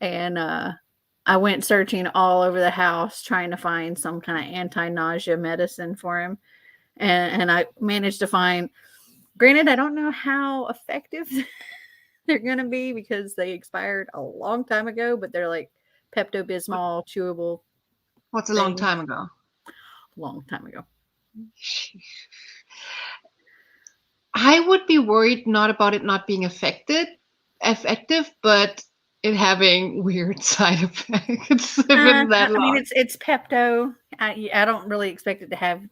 And I went searching all over the house trying to find some kind of anti-nausea medicine for him, and I managed to find. Granted, I don't know how effective they're going to be because they expired a long time ago, but they're like Pepto-Bismol chewable. What's a long time ago? Long time ago. I would be worried not about it not being effective, but it having weird side effects. If it's that long. I mean, it's Pepto. I don't really expect it to have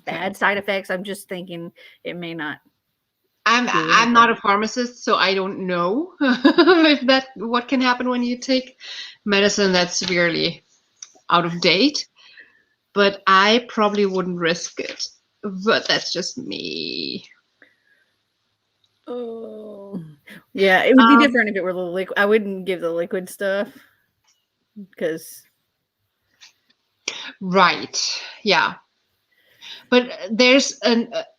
bad side effects. I'm just thinking it may not. I'm not a pharmacist, so I don't know if what can happen when you take medicine that's severely out of date. But I probably wouldn't risk it. But that's just me. Oh, yeah, it would be different if it were the liquid. I wouldn't give the liquid stuff because. Right. Yeah. But there's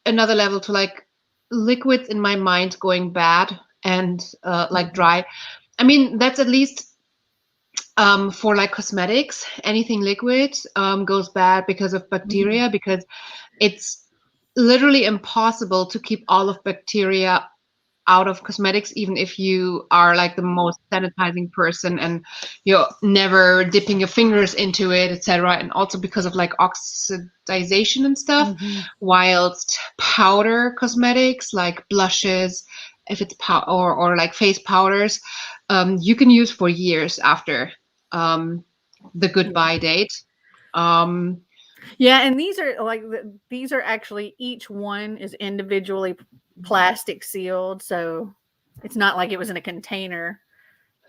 another level to like liquids in my mind going bad and like dry. I mean, that's at least for like cosmetics. Anything liquid goes bad because of bacteria, because it's literally impossible to keep all of bacteria out of cosmetics, even if you are like the most sanitizing person and you're never dipping your fingers into it, etc. And also because of like oxidization and stuff. Whilst powder cosmetics like blushes, if it's or like face powders, you can use for years after the goodbye date. Yeah, and these are actually, each one is individually plastic sealed, so it's not like it was in a container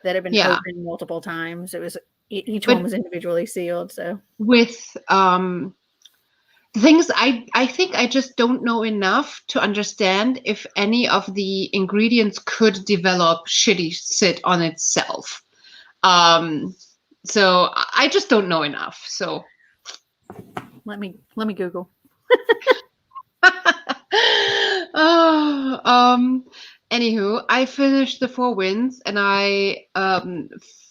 that had been opened multiple times. It was each one was individually sealed. So with things, I think I just don't know enough to understand if any of the ingredients could develop shitty shit on itself. So I just don't know enough. So let me Google. Anywho, I finished the Four Winds, and I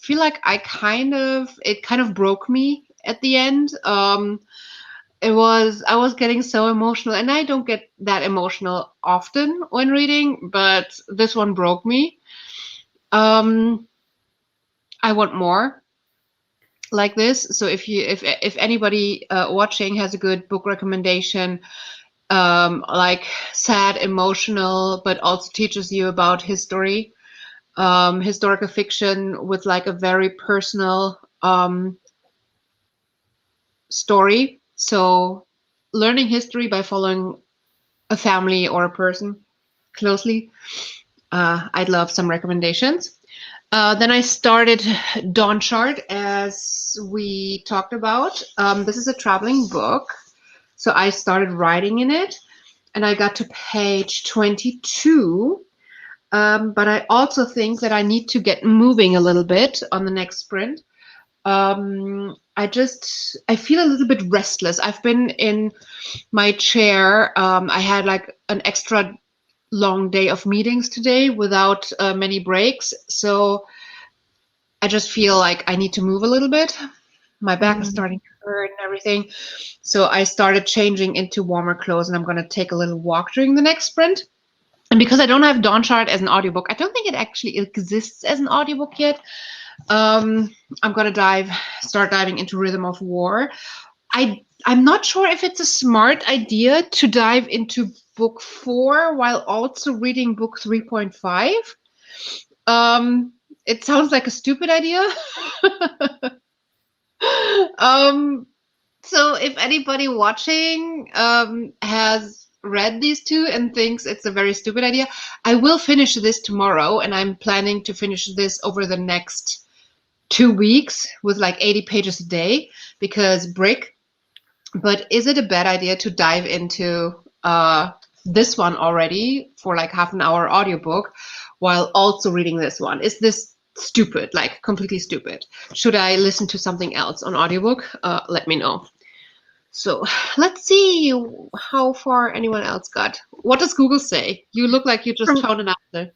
feel like it kind of broke me at the end. I was getting so emotional, and I don't get that emotional often when reading, but this one broke me. I want more like this. So if anybody watching has a good book recommendation, like sad, emotional, but also teaches you about history, historical fiction with like a very personal story. So learning history by following a family or a person closely. I'd love some recommendations. Then I started Dawn Chart, as we talked about. This is a traveling book. So I started writing in it, and I got to page 22. But I also think that I need to get moving a little bit on the next sprint. I feel a little bit restless. I've been in my chair. I had like an extra long day of meetings today without many breaks. So I just feel like I need to move a little bit. My back is starting to hurt and everything. So I started changing into warmer clothes, and I'm going to take a little walk during the next sprint. And because I don't have Dawn Chart as an audiobook, I don't think it actually exists as an audiobook yet. I'm going to start diving into Rhythm of War. I'm not sure if it's a smart idea to dive into book 4 while also reading book 3.5. It sounds like a stupid idea. So if anybody watching has read these two and thinks it's a very stupid idea, I will finish this tomorrow, and I'm planning to finish this over the next 2 weeks with like 80 pages a day because brick. But is it a bad idea to dive into this one already for like half an hour audiobook while also reading this one? Is this stupid, like completely stupid? Should I listen to something else on audiobook? Let me know. So let's see how far anyone else got. What does Google say? You look like you just found an answer.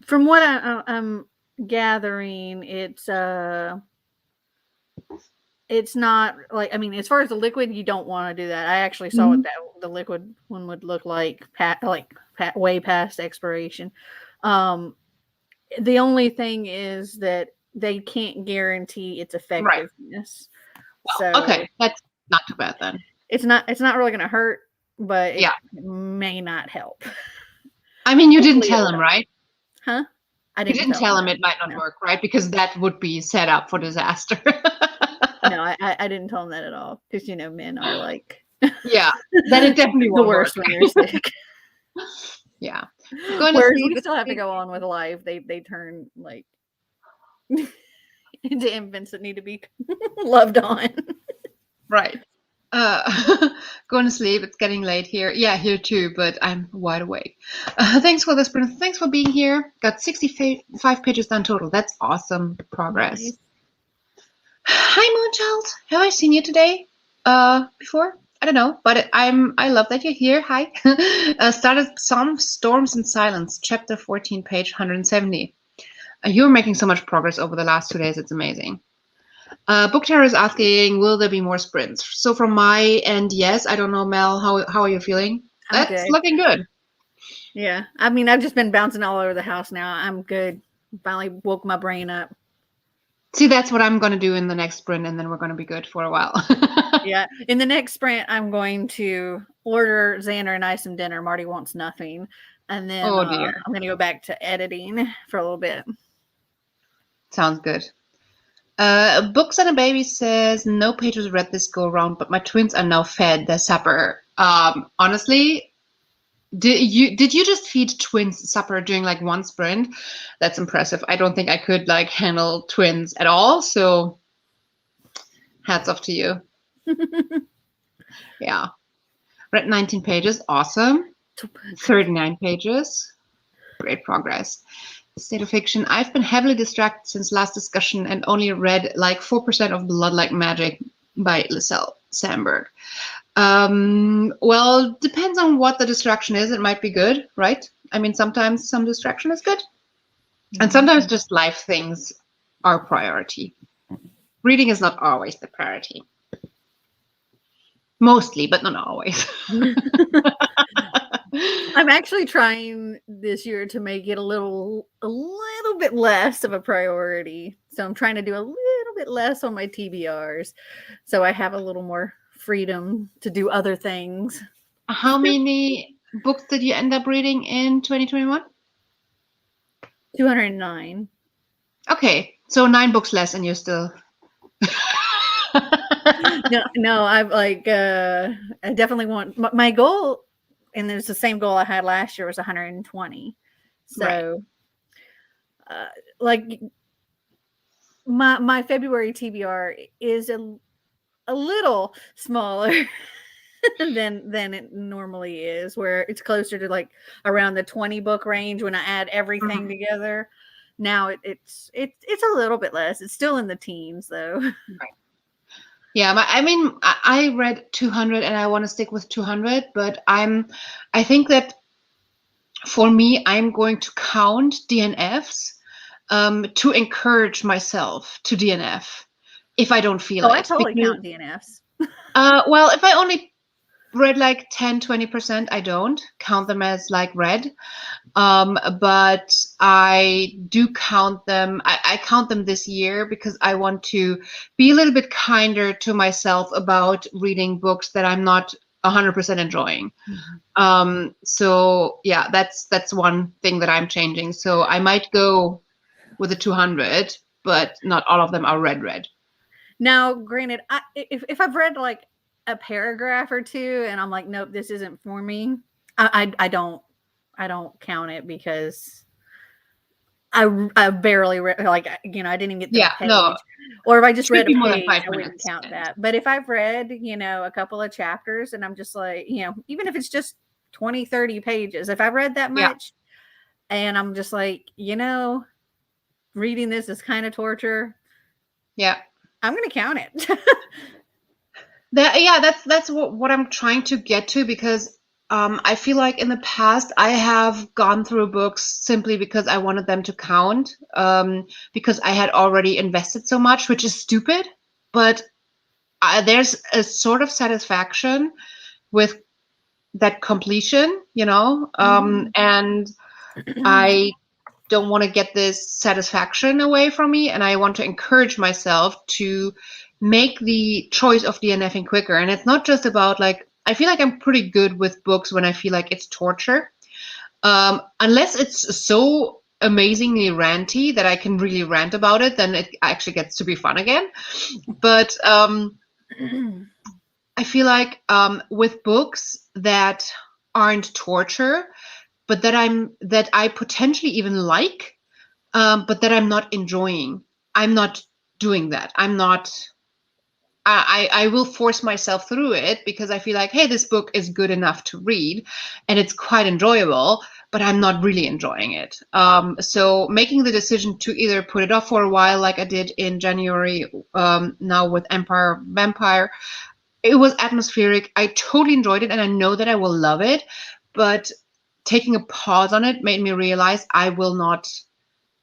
From what I'm gathering, it's not like, I mean, as far as the liquid, you don't want to do that. I actually saw what the liquid one would look like, way past expiration. The only thing is that they can't guarantee its effectiveness. Right. Well, so okay, that's not too bad then. It's not really going to hurt, but it may not help. I mean, you didn't tell him, right? Huh? I didn't tell him it might not work, right? Because that would be set up for disaster. No, I didn't tell him that at all. Because, you know, men are like... Yeah, then it definitely won't work. The worst when you're sick. Yeah. Whereas we still have to go on with life. They turn, like, into infants that need to be loved on. Right. Going to sleep. It's getting late here. Yeah, here too, but I'm wide awake. Thanks for this, Brenda. Thanks for being here. Got 65 pages done total. That's awesome progress. Nice. Hi, Moonchild. Have I seen you today? Before? I don't know, but I love that you're here. Hi. Started Some Storms and Silence, chapter 14, page 170. You're making so much progress over the last 2 days. It's amazing. Book Terror is asking, will there be more sprints? So from my end, yes. I don't know, Mel, how are you feeling? That's looking good. Yeah. I mean, I've just been bouncing all over the house now. I'm good. Finally woke my brain up. See, that's what I'm going to do in the next sprint, and then we're going to be good for a while. Yeah. In the next sprint, I'm going to order Xander and I some dinner. Marty wants nothing. And then I'm going to go back to editing for a little bit. Sounds good. Books and a Baby says, no pages read this go around, but my twins are now fed their supper. Honestly, did you just feed twins supper during like one sprint? That's impressive. I don't think I could like handle twins at all. So hats off to you. Yeah. Read 19 pages. Awesome. 39 pages. Great progress. State of Fiction. I've been heavily distracted since last discussion and only read like 4% of Blood Like Magic by Liselle Sandberg. Well, depends on what the distraction is. It might be good, right? I mean, sometimes some distraction is good. And sometimes just life things are priority. Reading is not always the priority. Mostly, but not always. I'm actually trying this year to make it a little bit less of a priority. So I'm trying to do a little bit less on my TBRs. So I have a little more freedom to do other things. How many books did you end up reading in 2021? 209. Okay. So 9 books less and you're still... No, I've like, I definitely want my goal, and it's the same goal I had last year, was 120. So, right. Like my February TBR is a little smaller than it normally is, where it's closer to like around the 20 book range when I add everything together. Now it's a little bit less. It's still in the teens though. Right. Yeah, I mean, I read 200 and I want to stick with 200, but I think that for me, I'm going to count DNFs to encourage myself to DNF if I don't feel it. I totally count DNFs. Well, if I only read like 10, 20%. I don't count them as like read. But I do count them. I count them this year because I want to be a little bit kinder to myself about reading books that I'm not 100% enjoying. So yeah, that's one thing that I'm changing. So I might go with a 200, but not all of them are read. Now, granted, if I've read like a paragraph or two and I'm like, nope, this isn't for me, I don't count it because I barely read, like, you know, I didn't even get through Yeah, a page. no, Or if I just should read a be more than page, 5 I wouldn't minutes. count that. But if I've read, you know, a couple of chapters and I'm just like, you know, even if it's just 20, 30 pages, if I've read that Yeah, much and I'm just like, you know, reading this is kind of torture, yeah. I'm going to count it. That's what I'm trying to get to, because I feel like in the past I have gone through books simply because I wanted them to count, because I had already invested so much, which is stupid, but there's a sort of satisfaction with that completion, you know, and I don't want to get this satisfaction away from me, and I want to encourage myself to make the choice of DNFing quicker. And it's not just about like, I feel like I'm pretty good with books when I feel like it's torture, unless it's so amazingly ranty that I can really rant about it, then it actually gets to be fun again. But I feel like with books that aren't torture, but that I potentially even like, but that I'm not enjoying. I'm not doing that. I'm not. I will force myself through it because I feel like, hey, this book is good enough to read, and it's quite enjoyable, but I'm not really enjoying it. So making the decision to either put it off for a while, like I did in January, now with Empire Vampire, it was atmospheric. I totally enjoyed it, and I know that I will love it, but taking a pause on it made me realize I will not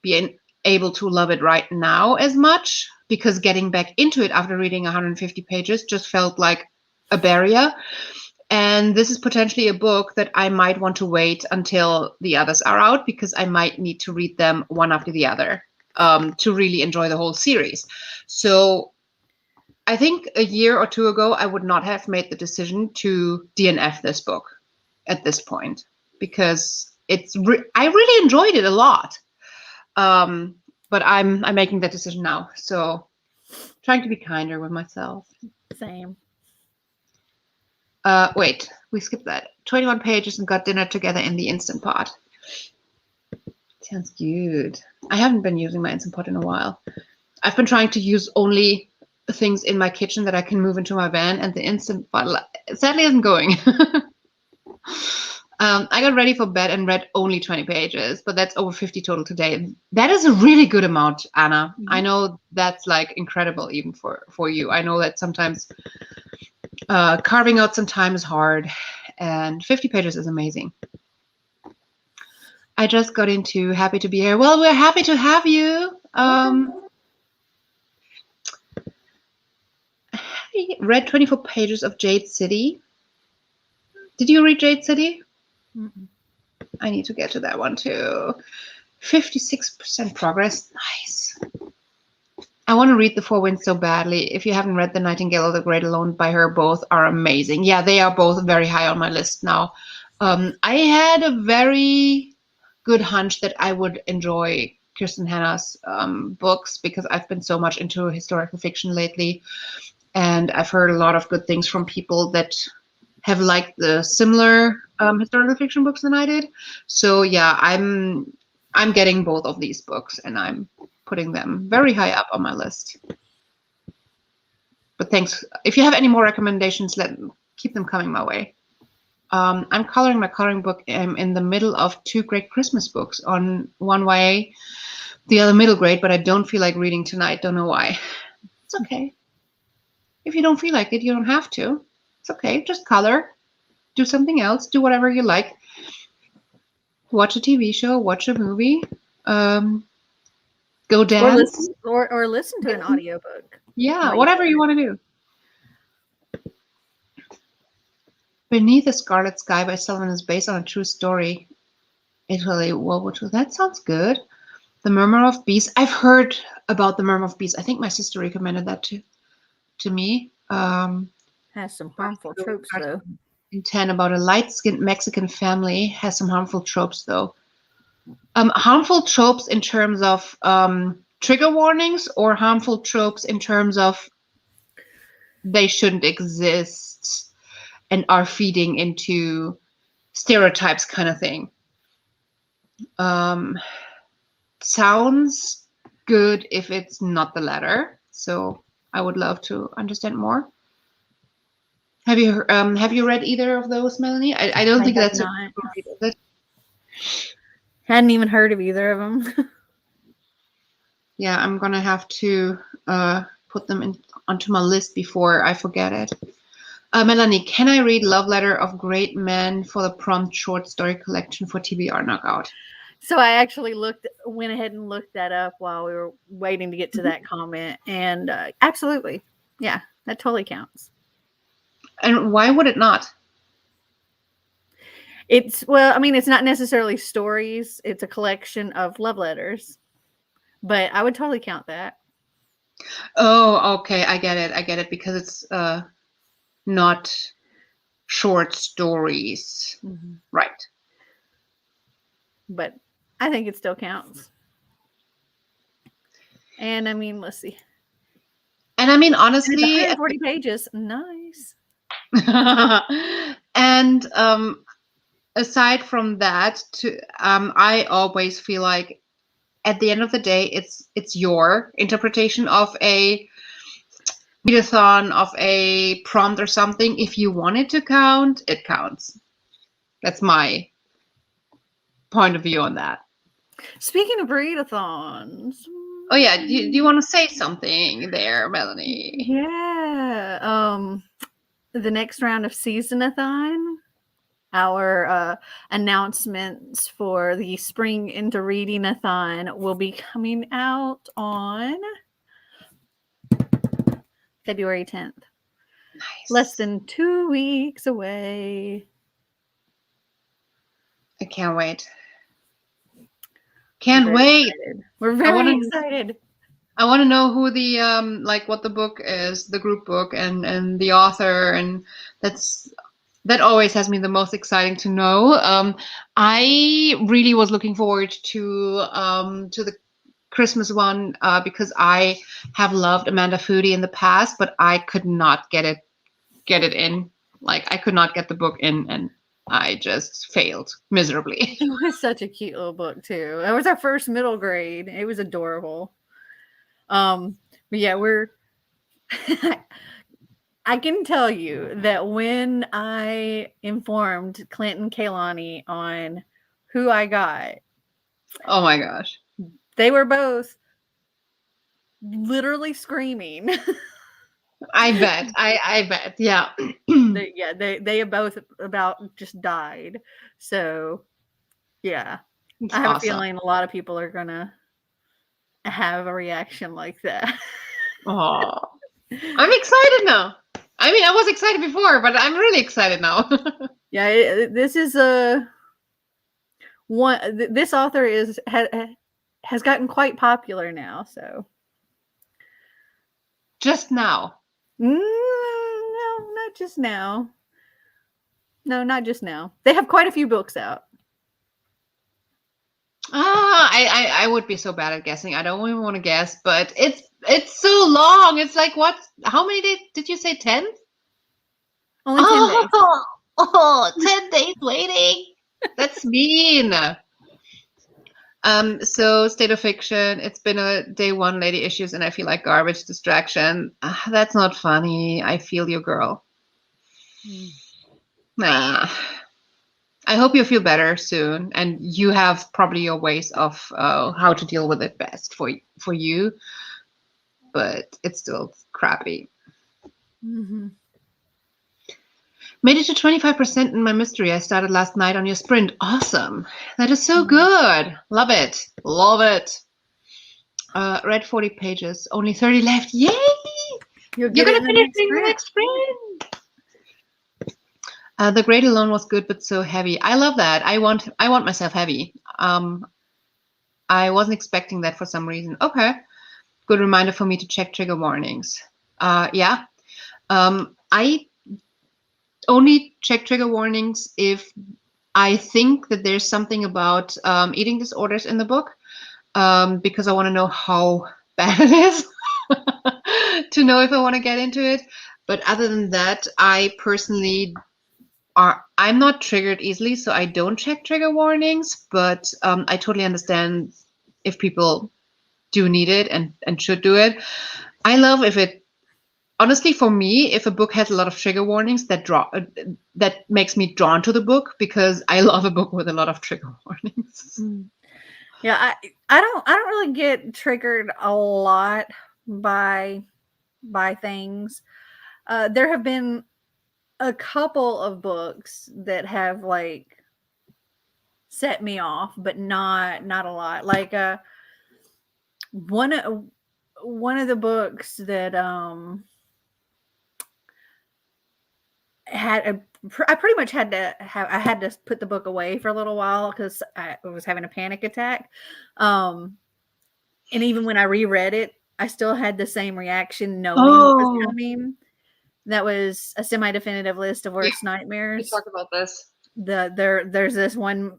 be able to love it right now as much, because getting back into it after reading 150 pages just felt like a barrier. And this is potentially a book that I might want to wait until the others are out, because I might need to read them one after the other, to really enjoy the whole series. So I think a year or two ago, I would not have made the decision to DNF this book at this point, because I really enjoyed it a lot. But I'm making that decision now. So trying to be kinder with myself. Same. Wait, we skipped that. 21 pages and got dinner together in the Instant Pot. Sounds good. I haven't been using my Instant Pot in a while. I've been trying to use only things in my kitchen that I can move into my van, and the Instant Pot sadly isn't going. I got ready for bed and read only 20 pages, but that's over 50 total today. That is a really good amount, Anna. I know that's like incredible even for you. I know that sometimes carving out some time is hard, and 50 pages is amazing. I just got into happy to be here. Well, we're happy to have you. I read 24 pages of Jade City. Did you read Jade City? Mm-mm. I need to get to that one too. 56% progress. Nice. I want to read The Four Winds so badly. If you haven't read The Nightingale or The Readalongs by her, both are amazing. Yeah, they are both very high on my list now. I had a very good hunch that I would enjoy Kirsten Hanna's books, because I've been so much into historical fiction lately, and I've heard a lot of good things from people that have liked the similar historical fiction books than I did. So yeah, I'm getting both of these books, and I'm putting them very high up on my list. But thanks. If you have any more recommendations, keep them coming my way. I'm coloring my coloring book. I'm in the middle of 2 great Christmas books, on one YA, the other middle grade, but I don't feel like reading tonight. Don't know why. It's okay. If you don't feel like it, you don't have to. It's okay. Just color. Do something else. Do whatever you like. Watch a TV show. Watch a movie. Go dance. Or listen to an audiobook. Yeah, whatever you want to do. Beneath the Scarlet Sky by Sullivan is based on a true story. Italy, World War II. That sounds good. The Murmur of Bees. I've heard about The Murmur of Bees. I think my sister recommended that to me. Has some harmful tropes, though. In 10 about a light-skinned Mexican family. Has some harmful tropes, though. Harmful tropes in terms of trigger warnings, or harmful tropes in terms of they shouldn't exist and are feeding into stereotypes kind of thing. Sounds good if it's not the latter. So I would love to understand more. Have you read either of those, Melanie? I don't think that's not. A read, is it? Hadn't even heard of either of them. Yeah, I'm gonna have to put them onto my list before I forget it. Melanie, can I read Love Letter of Great Men for the Prompt Short Story Collection for TBR Knockout? So I actually went ahead and looked that up while we were waiting to get to that comment, and absolutely, yeah, that totally counts. And why would it not? It's not necessarily stories. It's a collection of love letters, but I would totally count that. Oh, okay, I get it because it's not short stories, right? But I think it still counts. And I mean, let's see. And I mean, honestly, it's 140 pages. Nice. And aside from that, I always feel like at the end of the day, it's your interpretation of a readathon, of a prompt or something. If you want it to count, it counts. That's my point of view on that. Speaking of readathons. Oh yeah, do you want to say something there, Melanie? Yeah. The next round of Seasonathon, our announcements for the Spring into Reading-a-thon will be coming out on February 10th. Nice. Less than 2 weeks away. I can't wait. Can't wait. Excited. We're very excited. I want to know who the what the book is, the group book, and the author, and that always has me the most exciting to know. I really was looking forward to the Christmas one because I have loved Amanda Foody in the past, but I could not get it in. Like, I could not get the book in, and I just failed miserably. It was such a cute little book too. It was our first middle grade. It was adorable. But yeah, I can tell you that when I informed Clint and Kaylani on who I got, oh my gosh, they were both literally screaming. I bet. I bet. Yeah. They both about just died. So yeah, it's I have awesome. a feeling a lot of people are gonna have a reaction like that. Oh, I'm excited now. I mean, I was excited before, but I'm really excited now. Yeah, this is this author has gotten quite popular now. So just now. No, not just now. No, not just now. They have quite a few books out. I would be so bad at guessing. I don't even want to guess, but it's so long. It's like, what? How many days did you say? 10? Only 10 days. Oh, 10 days waiting. That's mean. So State of Fiction, it's been a day one lady issues, and I feel like garbage distraction. That's not funny. I feel you, girl. Nah. I hope you feel better soon, and you have probably your ways of how to deal with it best for you. But it's still crappy. Mm-hmm. Made it to 25% in my mystery I started last night on your sprint. Awesome. That is so good. Love it. Love it. Read 40 pages. Only 30 left. Yay! You're going to finish the next sprint. The Great Alone was good, but so heavy. I love that. I want myself heavy. I wasn't expecting that for some reason. Okay, good reminder for me to check trigger warnings. Yeah. I only check trigger warnings if I think that there's something about eating disorders in the book, because I want to know how bad it is to know if I want to get into it. But other than that, I personally I'm not triggered easily, so I don't check trigger warnings. But I totally understand if people do need it and should do it. I love if it. Honestly, for me, if a book has a lot of trigger warnings, that makes me drawn to the book, because I love a book with a lot of trigger warnings. Yeah, I don't really get triggered a lot by things. There have been a couple of books that have like set me off, but not a lot. Like one of the books that I pretty much had to put the book away for a little while because I was having a panic attack. And even when I reread it, I still had the same reaction knowing what was coming. That was A Semi-Definitive List of Worst Nightmares. We talk about this. There's this one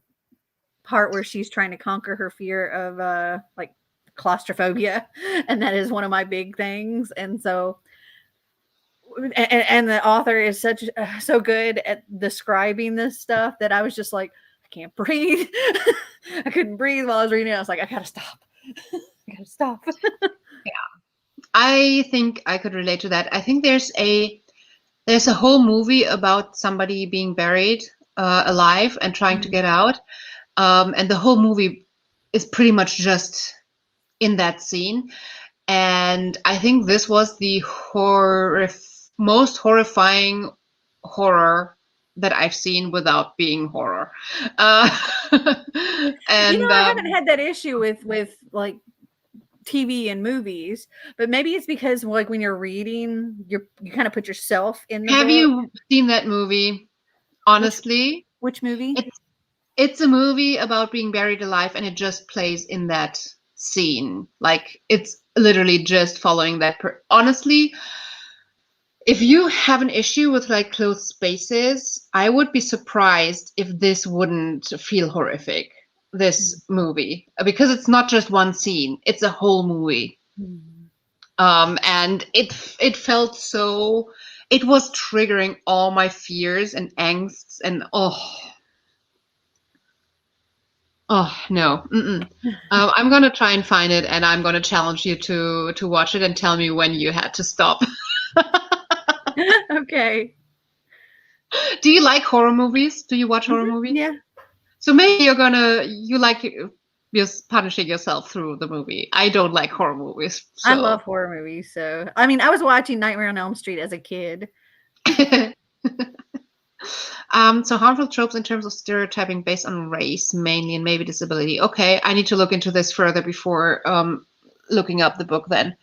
part where she's trying to conquer her fear of like claustrophobia, and that is one of my big things. And so and the author is so good at describing this stuff that I was just like, I can't breathe. I couldn't breathe while I was reading it. I was like, I gotta stop. I gotta stop. Yeah, I think I could relate to that. I think there's a whole movie about somebody being buried alive and trying to get out, and the whole movie is pretty much just in that scene. And I think this was the most horrifying horror that I've seen without being horror. And I haven't had that issue with like TV and movies, but maybe it's because like when you're reading, you kind of put yourself in the Have book. you seen that movie? Honestly, which movie? It's a movie about being buried alive, and it just plays in that scene. Like, it's literally just following that. Honestly, if you have an issue with like closed spaces, I would be surprised if this wouldn't feel horrific, this movie, because it's not just one scene, it's a whole movie. And it felt so, it was triggering all my fears and angsts, and no. I'm gonna try and find it, and I'm gonna challenge you to watch it and tell me when you had to stop. Okay. Do you like horror movies? Do you watch horror movies? Yeah. So maybe you like just punishing yourself through the movie. I don't like horror movies. So. I love horror movies. So, I mean, I was watching Nightmare on Elm Street as a kid. So harmful tropes in terms of stereotyping based on race, mainly, and maybe disability. Okay, I need to look into this further before looking up the book then.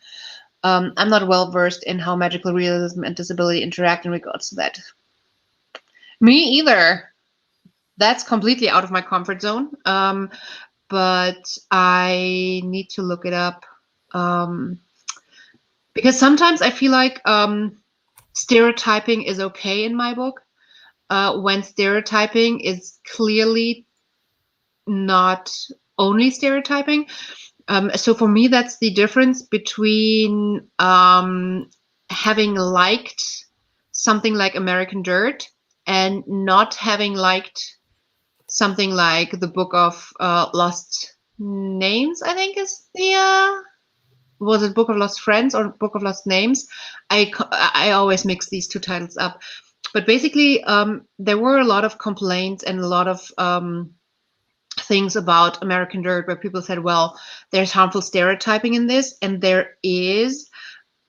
I'm not well versed in how magical realism and disability interact in regards to that. Me either. That's completely out of my comfort zone. But I need to look it up. Because sometimes I feel like stereotyping is okay in my book. When stereotyping is clearly not only stereotyping. So for me, that's the difference between having liked something like American Dirt and not having liked something like the Book of Lost Names, I think is the... was it Book of Lost Friends or Book of Lost Names? I always mix these two titles up. But basically, there were a lot of complaints and a lot of things about American Dirt where people said, well, there's harmful stereotyping in this, and there is,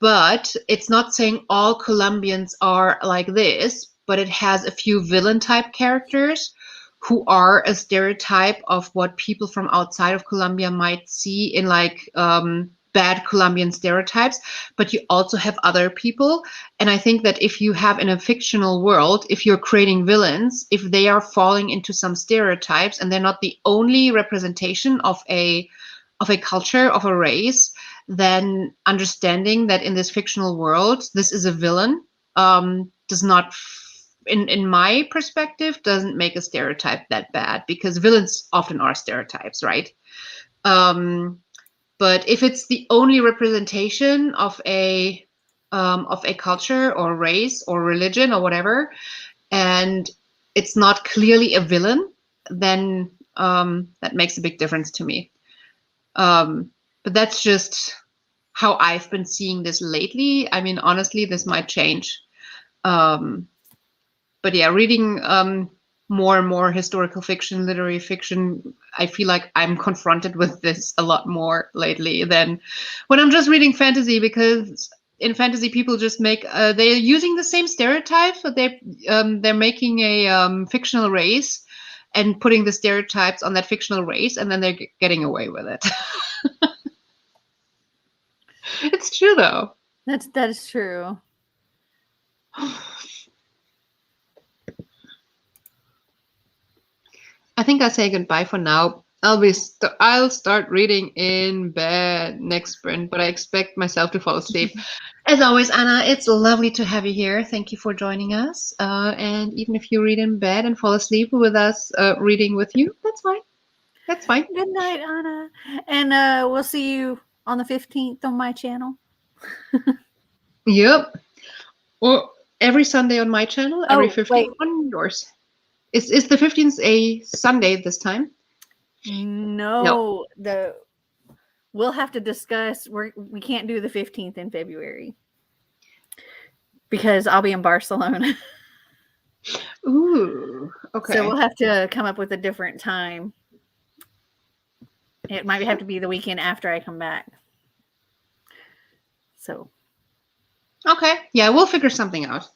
but it's not saying all Colombians are like this, but it has a few villain type characters who are a stereotype of what people from outside of Colombia might see in like bad Colombian stereotypes, but you also have other people. And I think that if you have in a fictional world, if you're creating villains, if they are falling into some stereotypes and they're not the only representation of a culture, of a race, then understanding that in this fictional world, this is a villain, does not, in my perspective, doesn't make a stereotype that bad, because villains often are stereotypes, right? But if it's the only representation of a culture or race or religion or whatever, and it's not clearly a villain, then that makes a big difference to me. But that's just how I've been seeing this lately. I mean, honestly, this might change. But yeah, reading more and more historical fiction, literary fiction, I feel like I'm confronted with this a lot more lately than when I'm just reading fantasy, because in fantasy people just make they're using the same stereotypes, but they're making a fictional race and putting the stereotypes on that fictional race, and then they're getting away with it. It's true though. That is true. I think I'll say goodbye for now. I'll start reading in bed next sprint, but I expect myself to fall asleep. As always, Anna, it's lovely to have you here. Thank you for joining us. And even if you read in bed and fall asleep with us reading with you, that's fine. That's fine. Good night, Anna. And we'll see you on the 15th on my channel. Yep. Or every Sunday on my channel, every 15th on yours. Is the 15th a Sunday this time? No. We'll have to discuss. We can't do the 15th in February because I'll be in Barcelona. Ooh, okay. So we'll have to come up with a different time. It might have to be the weekend after I come back. So. Okay. Yeah, we'll figure something out.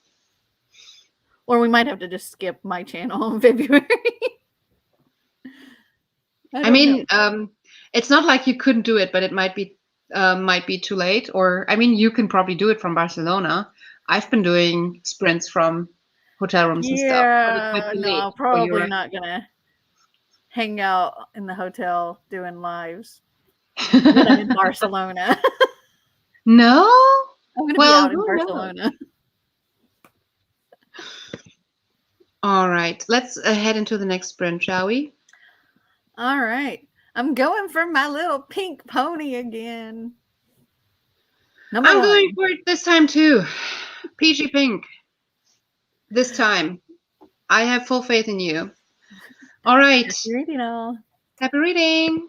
Or we might have to just skip my channel in February. I mean, it's not like you couldn't do it, but it might be too late. Or, I mean, you can probably do it from Barcelona. I've been doing sprints from hotel rooms and stuff. Yeah, no, I'm probably not gonna hang out in the hotel doing lives when I'm in Barcelona. No? I'm gonna be out in Barcelona. All right, let's head into the next sprint, shall we? All right. I'm going for my little pink pony again. I'm going for it this time too. Peachy pink. This time. I have full faith in you. All right. Happy reading all. Happy reading.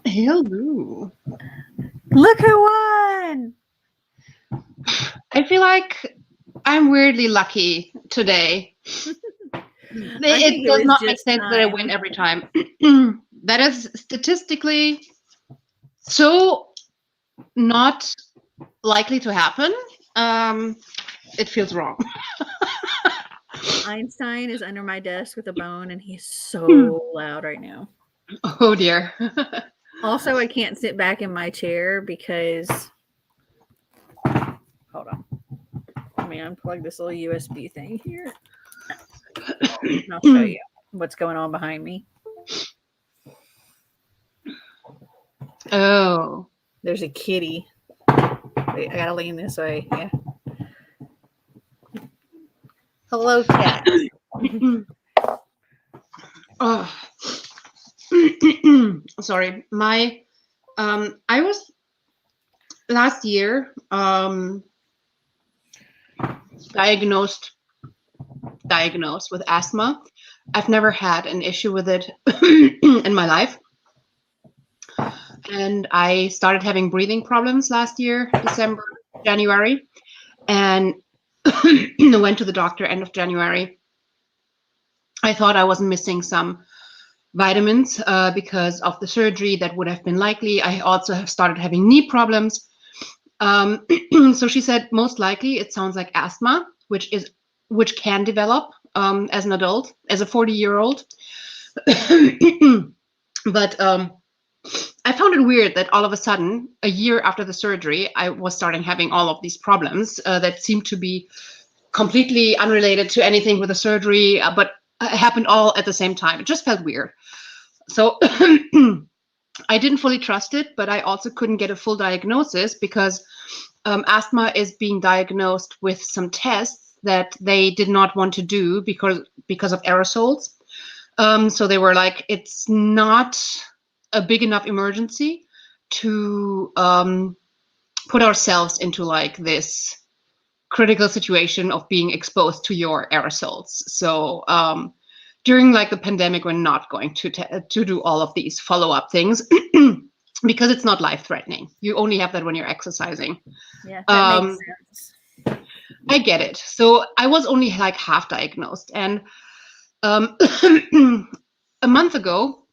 Hello. Look who won! I feel like I'm weirdly lucky today. It does not make sense that I win every time. That is statistically so not likely to happen. It feels wrong. Einstein is under my desk with a bone, and he's so loud right now. Oh dear. Also, I can't sit back in my chair because. Hold on. Let me unplug this little USB thing here. And I'll show you what's going on behind me. Oh. There's a kitty. Wait, I gotta lean this way. Yeah. Hello, cat. Oh. Sorry. I was last year diagnosed with asthma. I've never had an issue with it in my life. And I started having breathing problems last year, December, January, and went to the doctor end of January. I thought I was missing some vitamins because of the surgery that would have been likely. I also have started having knee problems. So she said, most likely it sounds like asthma, which can develop as an adult, as a 40-year-old. But I found it weird that all of a sudden, a year after the surgery, I was starting having all of these problems that seemed to be completely unrelated to anything with the surgery, but happened all at the same time. It just felt weird. So I didn't fully trust it, but I also couldn't get a full diagnosis because asthma is being diagnosed with some tests that they did not want to do because of aerosols. So they were like, it's not a big enough emergency to put ourselves into like this critical situation of being exposed to your aerosols. So during like the pandemic, we're not going to do all of these follow-up things because it's not life-threatening. You only have that when you're exercising. Yeah, that makes sense. I get it. So I was only like half diagnosed, and a month ago,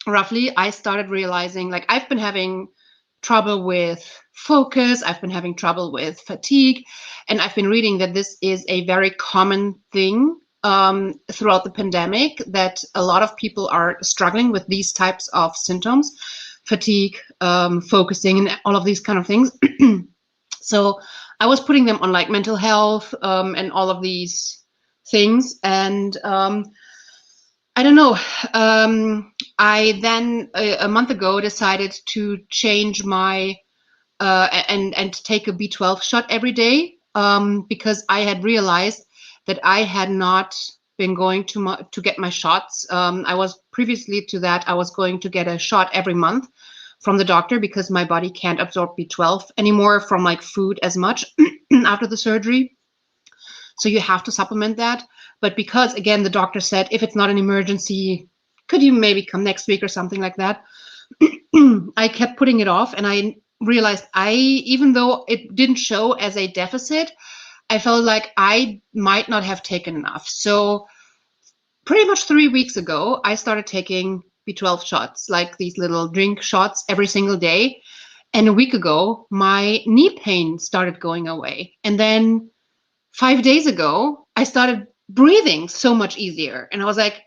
roughly, I started realizing like I've been having trouble with focus, I've been having trouble with fatigue, and I've been reading that this is a very common thing throughout the pandemic, that a lot of people are struggling with these types of symptoms, fatigue, focusing, and all of these kind of things. So I was putting them on like mental health and all of these things, and I don't know. I then a month ago decided to change my and take a B12 shot every day because I had realized that I had not been going to get my shots. I was previously to that, I was going to get a shot every month from the doctor because my body can't absorb B12 anymore from like food as much after the surgery. So you have to supplement that. But because, again, the doctor said, if it's not an emergency, could you maybe come next week or something like that? I kept putting it off, and I realized even though it didn't show as a deficit, I felt like I might not have taken enough. So pretty much 3 weeks ago, I started taking B12 shots, like these little drink shots every single day. And a week ago, my knee pain started going away. And then 5 days ago, I started breathing so much easier. And I was like,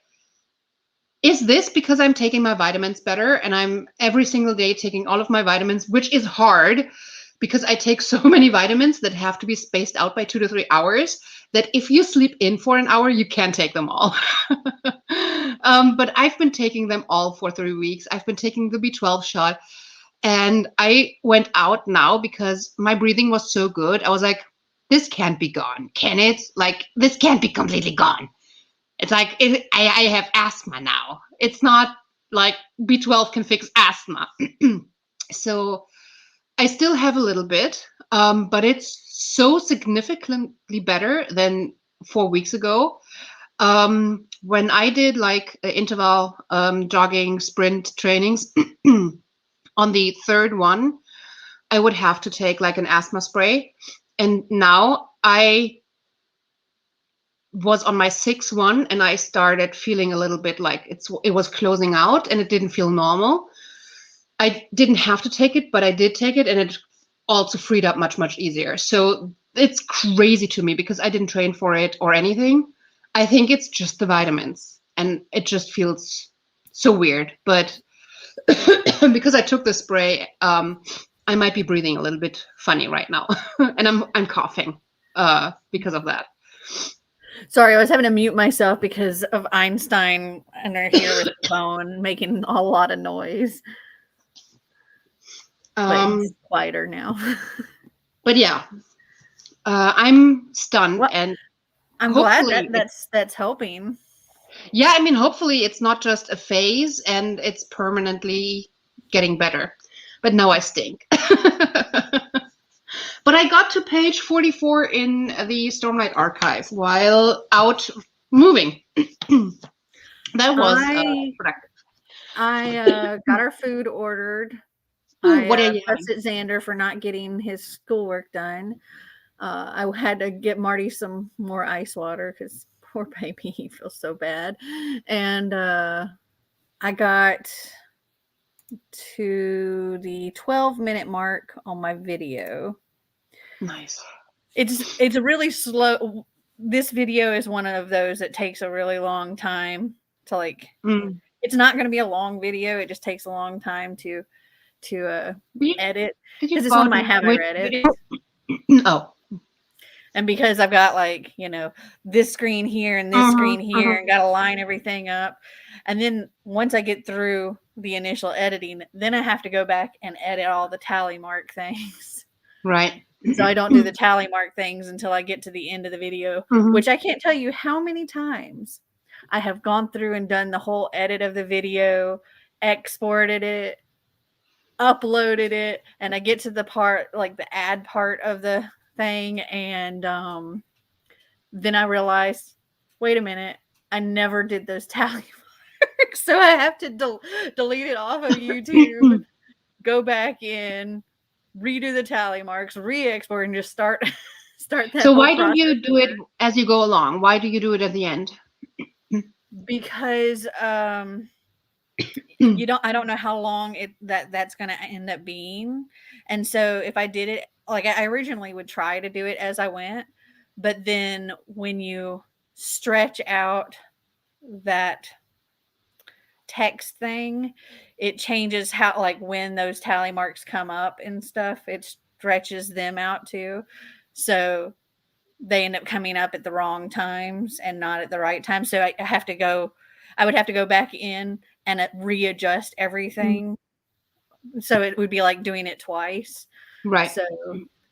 is this because I'm taking my vitamins better and I'm every single day taking all of my vitamins, which is hard because I take so many vitamins that have to be spaced out by 2 to 3 hours that if you sleep in for an hour, you can't take them all. But I've been taking them all for 3 weeks. I've been taking the B12 shot, and I went out now because my breathing was so good. I was like, this can't be gone, can it? Like, this can't be completely gone. It's like, I have asthma now. It's not like B12 can fix asthma. So I still have a little bit, but it's so significantly better than 4 weeks ago. When I did like interval jogging sprint trainings, on the third one, I would have to take like an asthma spray. And now I was on my sixth one and I started feeling a little bit like it was closing out and it didn't feel normal. I didn't have to take it, but I did take it, and it also freed up much, much easier. So it's crazy to me because I didn't train for it or anything. I think it's just the vitamins, and it just feels so weird. But because I took the spray, I might be breathing a little bit funny right now, and I'm coughing because of that. Sorry, I was having to mute myself because of Einstein under here with the phone making a lot of noise. But it's quieter now. But yeah, I'm stunned, well, and I'm glad that that's helping. Yeah, I mean, hopefully it's not just a phase and it's permanently getting better. But now I stink. But I got to page 44 in the Stormlight archive while out moving. That was productive. I got our food ordered. What are you fussed at Xander for not getting his schoolwork done. I had to get Marty some more ice water because poor baby, he feels so bad. And I got to the 12-minute mark on my video. Nice. It's a really slow. This video is one of those that takes a really long time to like. It's not going to be a long video. It just takes a long time to edit because it's one of my have I read it. Oh. And because I've got like, this screen here and this screen here and got to line everything up. And then once I get through the initial editing, then I have to go back and edit all the tally mark things. Right. So I don't do the tally mark things until I get to the end of the video, which I can't tell you how many times I have gone through and done the whole edit of the video, exported it, uploaded it, and I get to the part, like the ad part of the thing, and then I realized, wait a minute, I never did those tally marks, so I have to delete it off of YouTube, go back in, redo the tally marks, re-export, and just start that. So why don't you do it as you go along? Why do you do it at the end? Because I don't know how long that's going to end up being. And so if I did it, like I originally would try to do it as I went, but then when you stretch out that text thing, it changes how, like when those tally marks come up and stuff, it stretches them out too. So they end up coming up at the wrong times and not at the right time. So I would have to go back in and readjust everything. So it would be like doing it twice. Right. So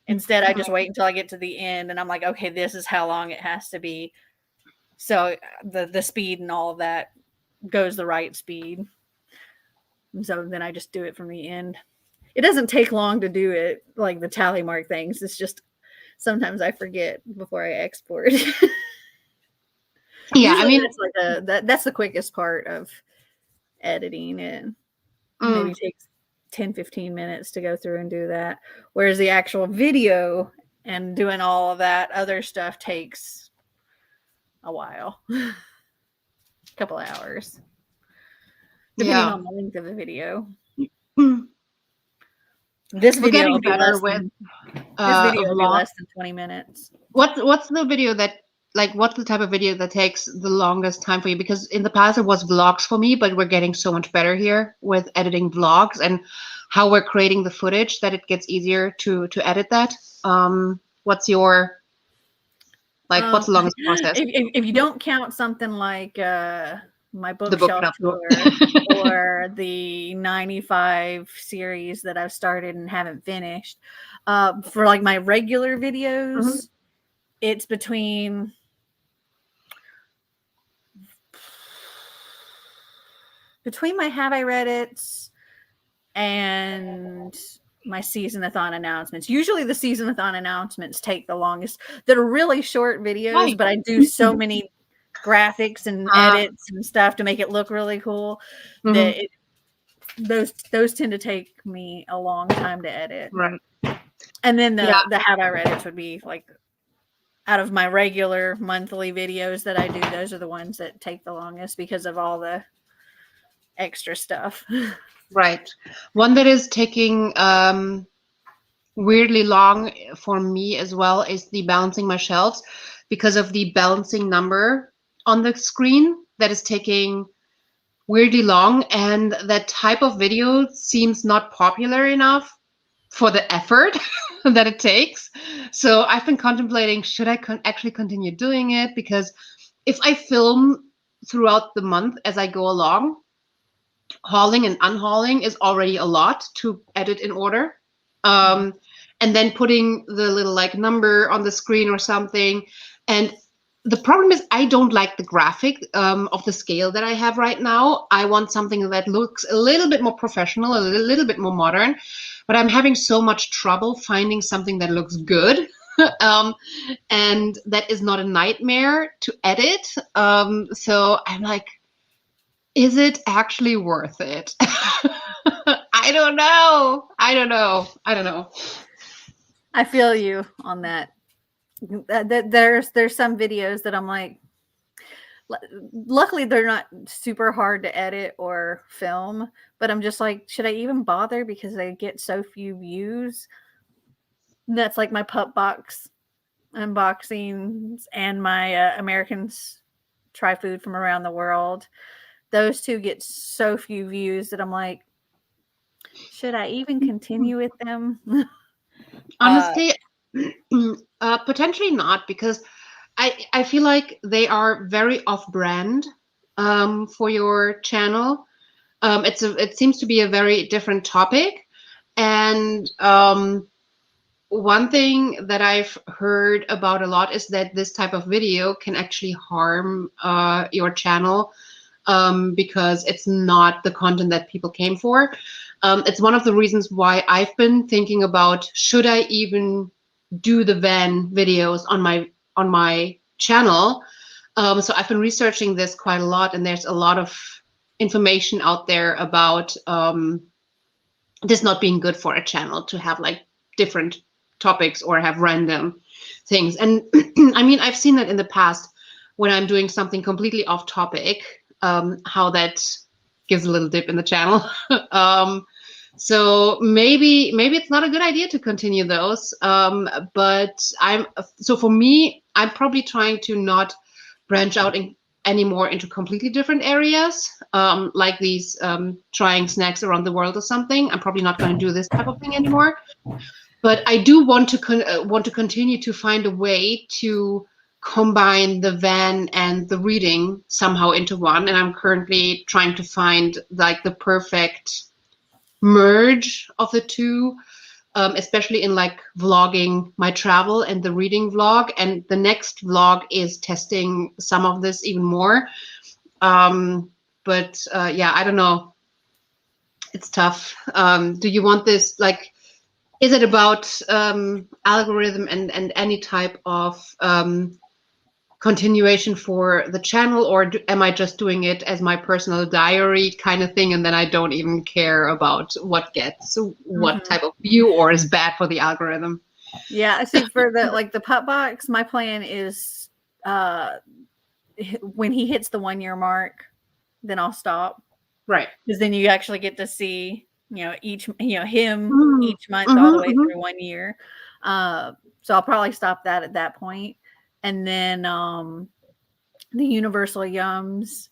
instead I just wait until I get to the end and I'm like, okay, this is how long it has to be. So the speed and all of that goes the right speed. And so then I just do it from the end. It doesn't take long to do it, like the tally mark things. It's just sometimes I forget before I export. Yeah, I mean, it's like that's the quickest part of editing. It maybe takes 10-15 minutes to go through and do that, whereas the actual video and doing all of that other stuff takes a while, a couple of hours, depending on the length of the video. This video will be less than 20 minutes. What's the video that, like, what's the type of video that takes the longest time for you? Because in the past it was vlogs for me, but we're getting so much better here with editing vlogs and how we're creating the footage that it gets easier to edit that. What's your, like, what's the longest process? If you don't count something like my bookshelf tour or the 95 series that I've started and haven't finished, for like my regular videos, it's between my Have I Read It's and my season-a-thon announcements. Usually the season-a-thon announcements take the longest. They're really short videos, but I do so many graphics and edits and stuff to make it look really cool, that those tend to take me a long time to edit. Right. And then the how I edits would be like, out of my regular monthly videos that I do, those are the ones that take the longest because of all the extra stuff. Right. One that is taking weirdly long for me as well is the balancing my shelves, because of the balancing number on the screen that is taking weirdly long, and that type of video seems not popular enough for the effort that it takes. So I've been contemplating, should I actually continue doing it? Because if I film throughout the month as I go along, hauling and unhauling is already a lot to edit in order. And then putting the little like number on the screen or something. And the problem is I don't like the graphic of the scale that I have right now. I want something that looks a little bit more professional, a little bit more modern, but I'm having so much trouble finding something that looks good. And that is not a nightmare to edit. So I'm like, is it actually worth it? I don't know. I feel you on that. There's some videos that I'm like, luckily they're not super hard to edit or film, but I'm just like, should I even bother because they get so few views? That's like my pup box unboxings and my Americans Try Food from Around the World. Those two get so few views that I'm like, should I even continue with them? Honestly, potentially not, because I feel like they are very off-brand for your channel. It seems to be a very different topic, and one thing that I've heard about a lot is that this type of video can actually harm your channel because it's not the content that people came for. It's one of the reasons why I've been thinking about, should I even do the van videos on my channel? So I've been researching this quite a lot, and there's a lot of information out there about this not being good for a channel to have like different topics or have random things. And I mean, I've seen that in the past when I'm doing something completely off topic, how that gives a little dip in the channel. So maybe it's not a good idea to continue those. But for me, I'm probably trying to not branch out anymore into completely different areas, like these trying snacks around the world or something. I'm probably not going to do this type of thing anymore. But I do want to continue to find a way to combine the van and the reading somehow into one. And I'm currently trying to find like the perfect merge of the two, especially in like vlogging my travel and the reading vlog. And the next vlog is testing some of this even more. But yeah, I don't know. It's tough. Do you want this, like, is it about algorithm and any type of continuation for the channel, or am I just doing it as my personal diary kind of thing, and then I don't even care about what gets what type of view or is bad for the algorithm? Yeah, I see. For the pup box, my plan is when he hits the 1 year mark, then I'll stop. Right. Because then you actually get to see, him each month all the way through 1 year. So I'll probably stop that at that point. And then the Universal Yums,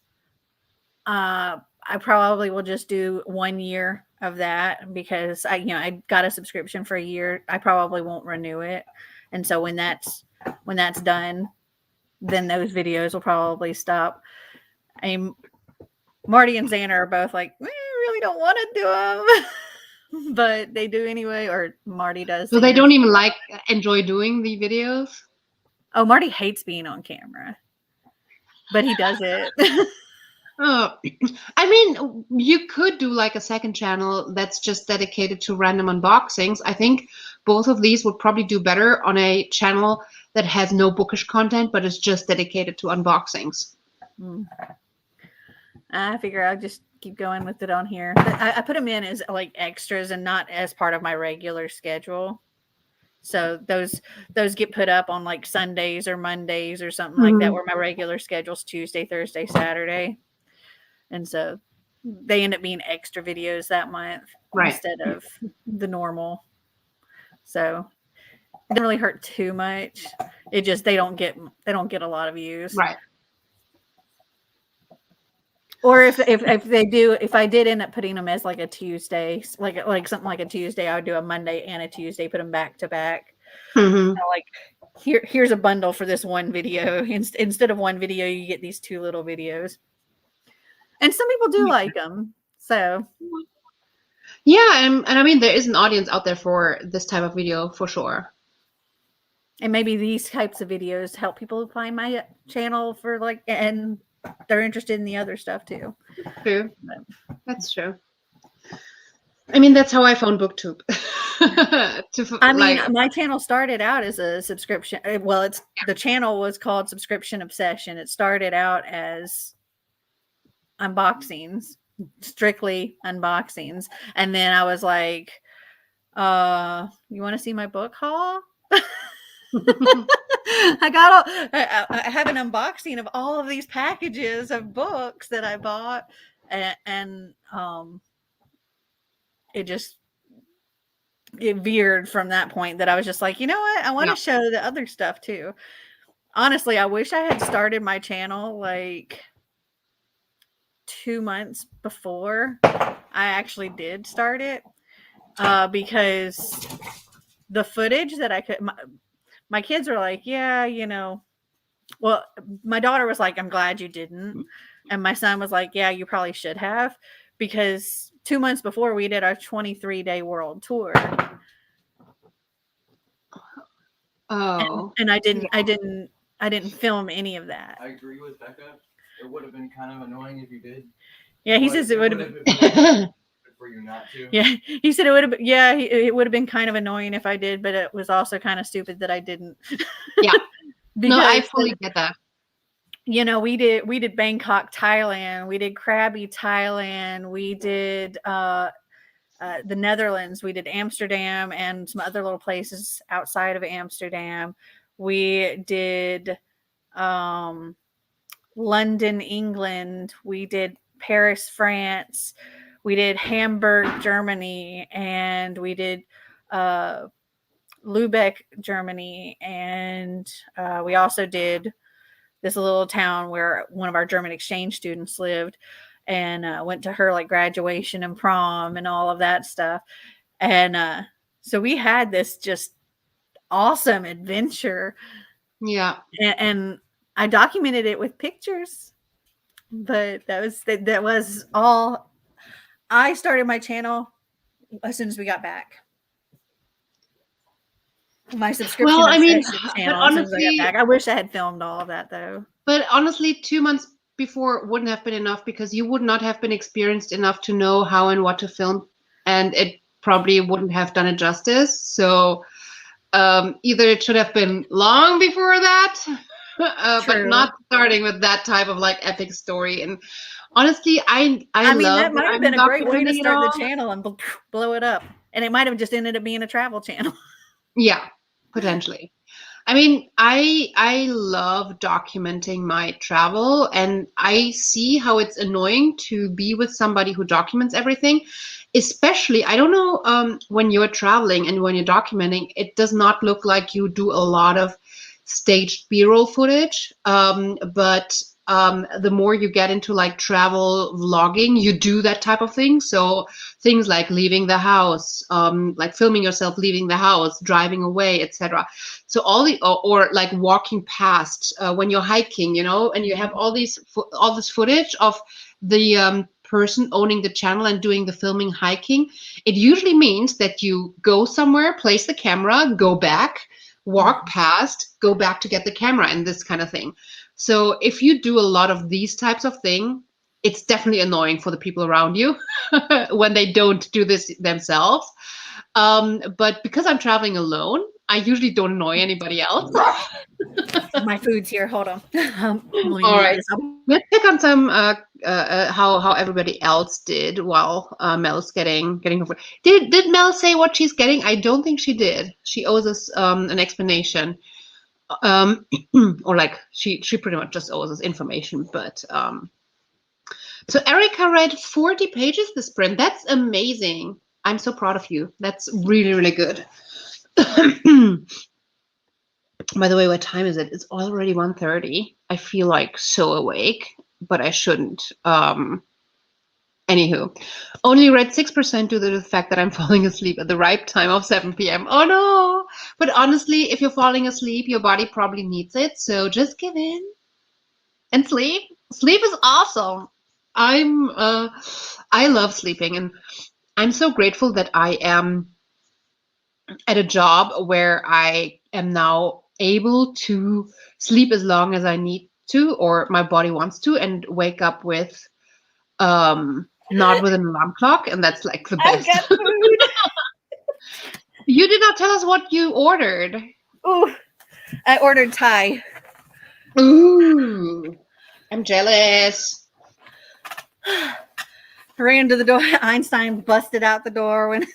I probably will just do 1 year of that, because I got a subscription for a year. I probably won't renew it. And so when that's done, then those videos will probably stop. Marty and Xander are both like, we really don't want to do them, but they do anyway, or Marty does. So they don't even enjoy doing the videos? Oh, Marty hates being on camera, but he does it. Oh, I mean, you could do like a second channel that's just dedicated to random unboxings. I think both of these would probably do better on a channel that has no bookish content, but is just dedicated to unboxings. I figure I'll just keep going with it on here. I put them in as like extras and not as part of my regular schedule. So those get put up on like Sundays or Mondays or something like that, where my regular schedule's Tuesday, Thursday, Saturday. And so they end up being extra videos that month instead of the normal. So it doesn't really hurt too much. It just they don't get a lot of views. Right. Or if they do, if I did end up putting them as like a Tuesday, like something like a Tuesday, I would do a Monday and a Tuesday, put them back to back. Like here's a bundle for this one video. Instead of one video, you get these two little videos. And some people do like them. So yeah, and I mean there is an audience out there for this type of video for sure. And maybe these types of videos help people find my channel for like, and they're interested in the other stuff too. True. That's true. I mean, that's how I found BookTube. My channel started out as a subscription. Well, the channel was called Subscription Obsession. It started out as unboxings, strictly unboxings. And then I was like, you want to see my book haul? I have an unboxing of all of these packages of books that I bought, and it veered from that point that I was just like, you know what? I want to show the other stuff too. Honestly, I wish I had started my channel like 2 months before I actually did start it, because the footage that I could, my kids are like, yeah, you know, well, my daughter was like, I'm glad you didn't. And my son was like, yeah, you probably should have, because 2 months before we did our 23-day world tour. Oh. And I didn't film any of that. I agree with Becca. It would have been kind of annoying if you did. Yeah, he says it would have been for you not to. Yeah, he said it would have been. Yeah, it would have been kind of annoying if I did, but it was also kind of stupid that I didn't. Yeah. No, I fully get that. You know, we did Bangkok, Thailand. We did Krabi, Thailand. We did the Netherlands. We did Amsterdam and some other little places outside of Amsterdam. We did London, England. We did Paris, France. We did Hamburg, Germany, and we did Lübeck, Germany, and we also did this little town where one of our German exchange students lived, and went to her like graduation and prom and all of that stuff. And so we had this just awesome adventure. Yeah, and I documented it with pictures, but that was all. I started my channel as soon as we got back. My subscription channel. Honestly, I wish I had filmed all of that though. But honestly, 2 months before wouldn't have been enough, because you would not have been experienced enough to know how and what to film, and it probably wouldn't have done it justice. So either it should have been long before that, but not starting with that type of like epic story. And honestly, I mean, that might have been a great way to start the channel and blow it up. And it might have just ended up being a travel channel. Yeah, potentially. I mean, I love documenting my travel, and I see how it's annoying to be with somebody who documents everything. Especially, I don't know, when you're traveling and when you're documenting, it does not look like you do a lot of staged B-roll footage, but the more you get into like travel vlogging, you do that type of thing. So things like leaving the house, like filming yourself leaving the house, driving away, etc. So all the or like walking past when you're hiking, you know, and you have all this footage of the person owning the channel and doing the filming hiking. It usually means that you go somewhere, place the camera, go back, walk past, go back to get the camera, and this kind of thing. So if you do a lot of these types of things, it's definitely annoying for the people around you when they don't do this themselves. But because I'm traveling alone, I usually don't annoy anybody else. My food's here. Hold on. Let me All mute right. this up. Let's pick on some how everybody else did while Mel's getting her food. Did Mel say what she's getting? I don't think she did. She owes us an explanation. Or like she pretty much just owes us information. But so Erica read 40 pages this sprint. That's amazing. I'm so proud of you. That's really, really good. By the way, what time is it? It's already 1:30. I feel like so awake, but I shouldn't. Anywho, only read 6% due to the fact that I'm falling asleep at the right time of 7 p.m. Oh no! But honestly, if you're falling asleep, your body probably needs it. So just give in and sleep. Sleep is awesome. I love sleeping, and I'm so grateful that I am at a job where I am now able to sleep as long as I need to, or my body wants to, and wake up with not with an alarm clock, and that's like the I've best. got food. You did not tell us what you ordered. Ooh, I ordered Thai. Ooh, I'm jealous. I ran to the door. Einstein busted out the door when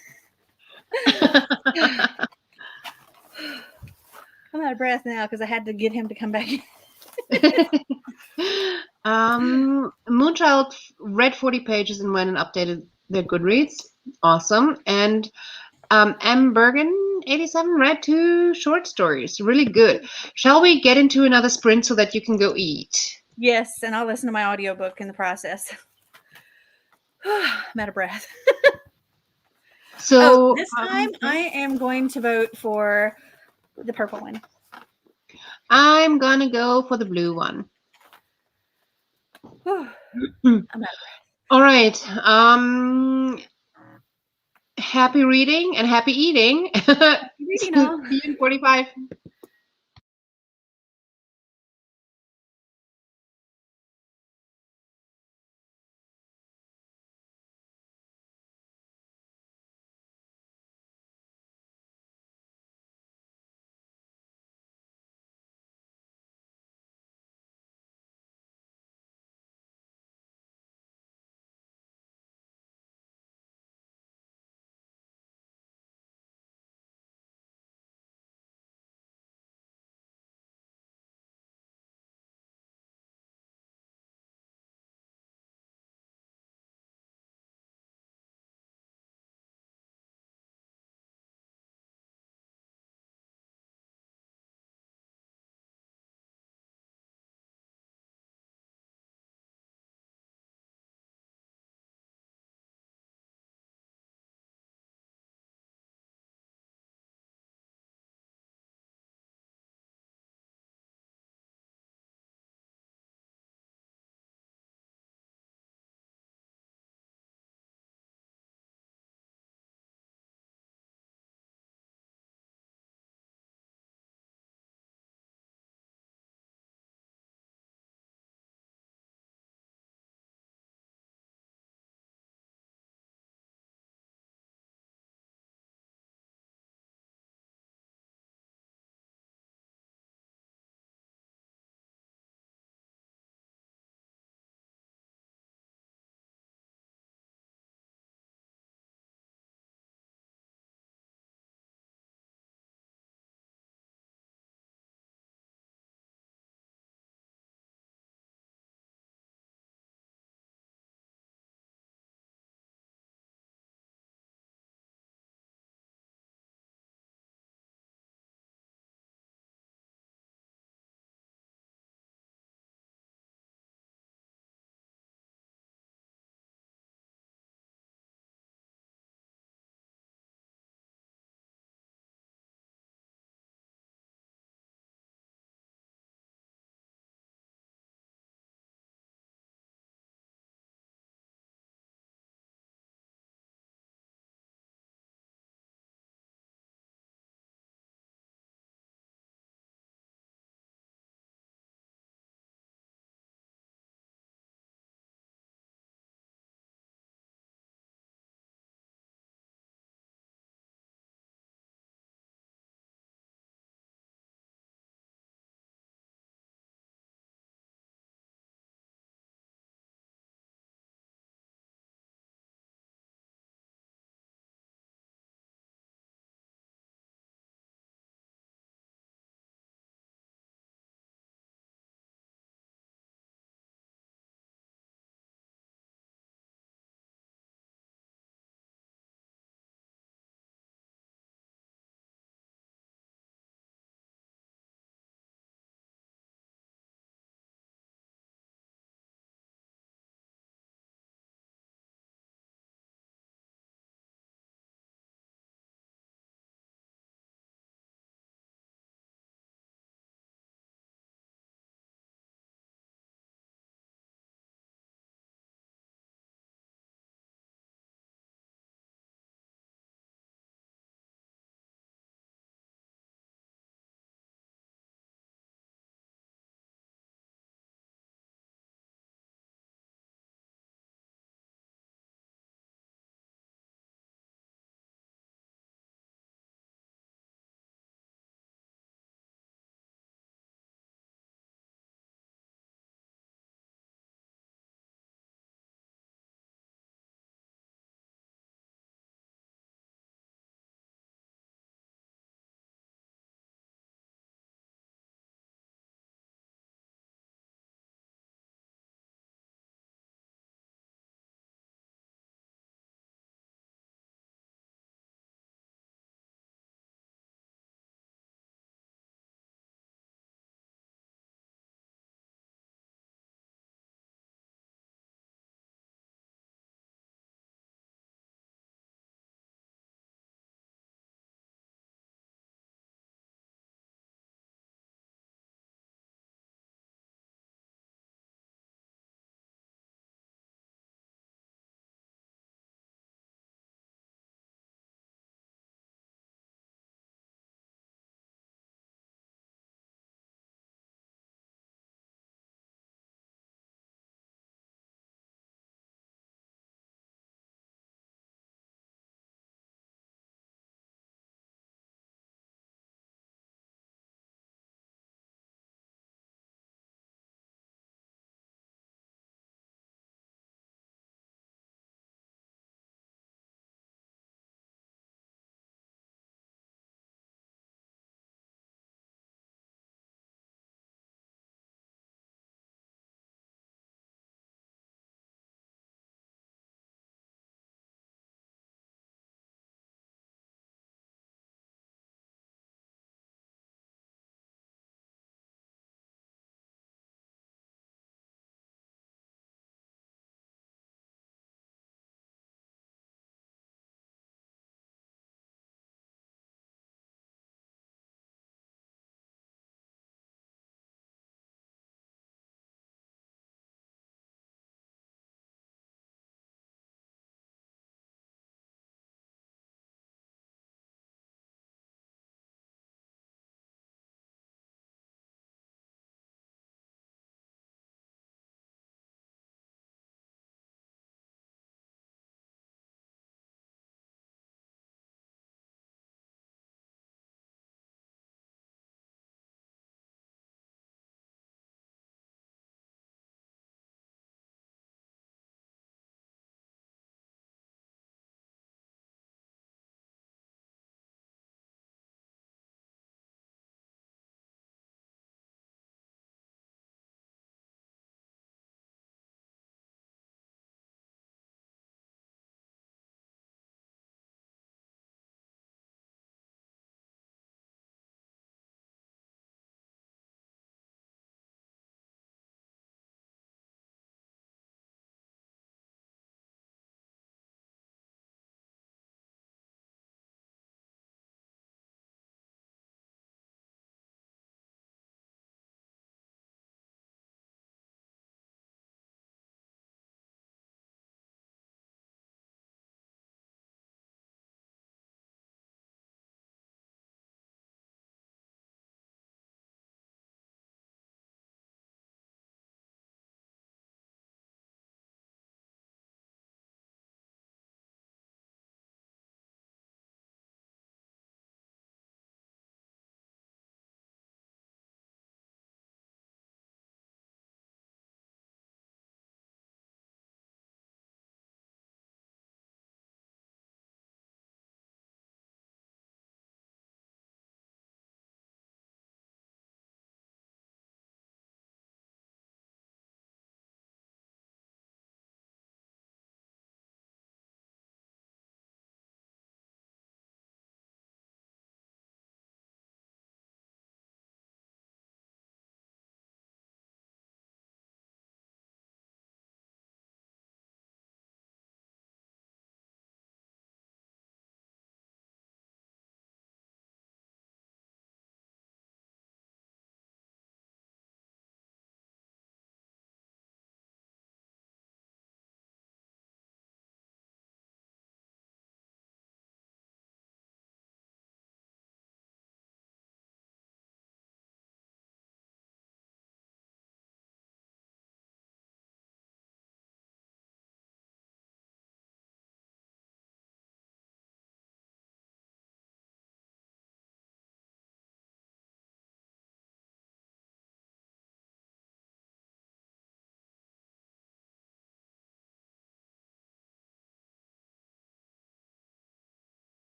I'm out of breath now because I had to get him to come back in. Moonchild read 40 pages and went and updated their Goodreads. Awesome. And M. Bergen 87 read 2 short stories. Really good. Shall we get into another sprint so that you can go eat? Yes, and I'll listen to my audiobook in the process. I'm out of breath. So this time I am going to vote for the purple one. I'm gonna go for the blue one. I'm out of breath. All right. Happy reading and happy eating. Reading all. See you in 45.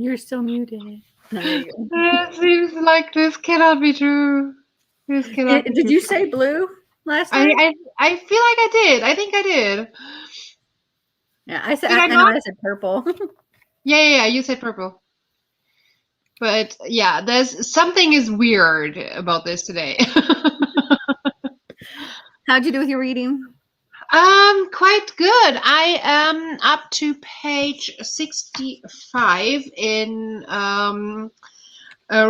You're still muted. No, there you go. It seems like this cannot be true. This cannot be Did true. you say blue last time? I feel like I did. I think I did. Yeah, I said. Did I I know not? I said purple. Yeah. You said purple. But yeah, there's something is weird about this today. How'd you do with your reading? Quite good. I am up to page 65 in A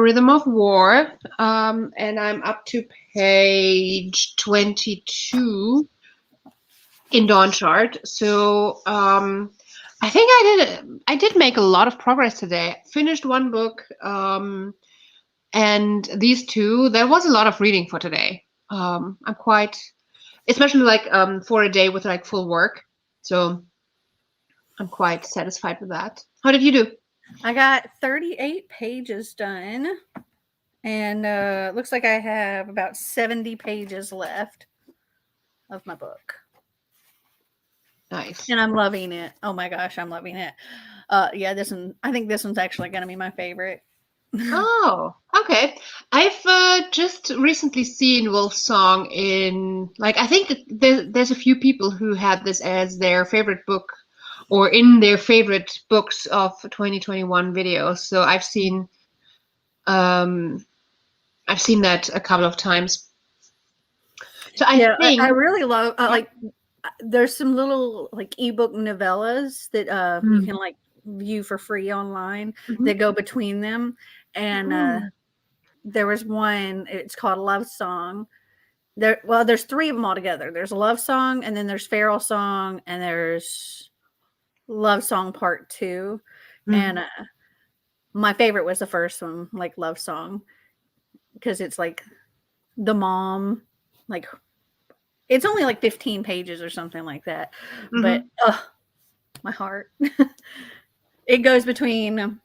Rhythm of War, and I'm up to page 22 in Dawn Chart. So I think I did make a lot of progress today. Finished one book, and these two. There was a lot of reading for today. I'm quite, especially like for a day with like full work. So I'm quite satisfied with that. How did you do? I got 38 pages done, and looks like I have about 70 pages left of my book. Nice. And I'm loving it. Oh my gosh, I'm loving it. Yeah, this one. I think this one's actually going to be my favorite. Oh, okay. I've just recently seen Wolf's Song in, like, I think there's a few people who had this as their favorite book or in their favorite books of 2021 videos. So I've seen that a couple of times. So I think I really love like there's some little like ebook novellas that you can like view for free online that go between them, and there was one. It's called Love Song. There's three of them all together. There's a Love Song, and then there's Feral Song, and there's Love Song Part 2. And my favorite was the first one, like Love Song, because it's like the mom, like it's only like 15 pages or something like that. But my heart. It goes between,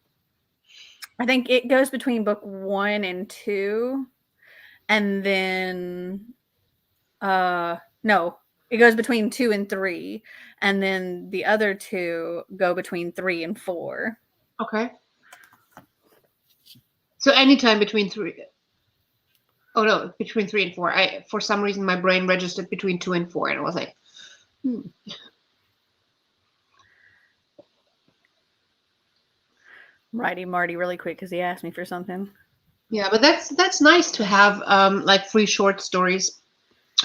I think it goes between book 1 and 2, and then no, it goes between 2 and 3, and then the other two go between 3 and 4. Okay. So anytime between 3. Oh no, between 3 and 4. For some reason my brain registered between 2 and 4, and I was like, Writing Marty really quick because he asked me for something. Yeah, but that's nice to have like free short stories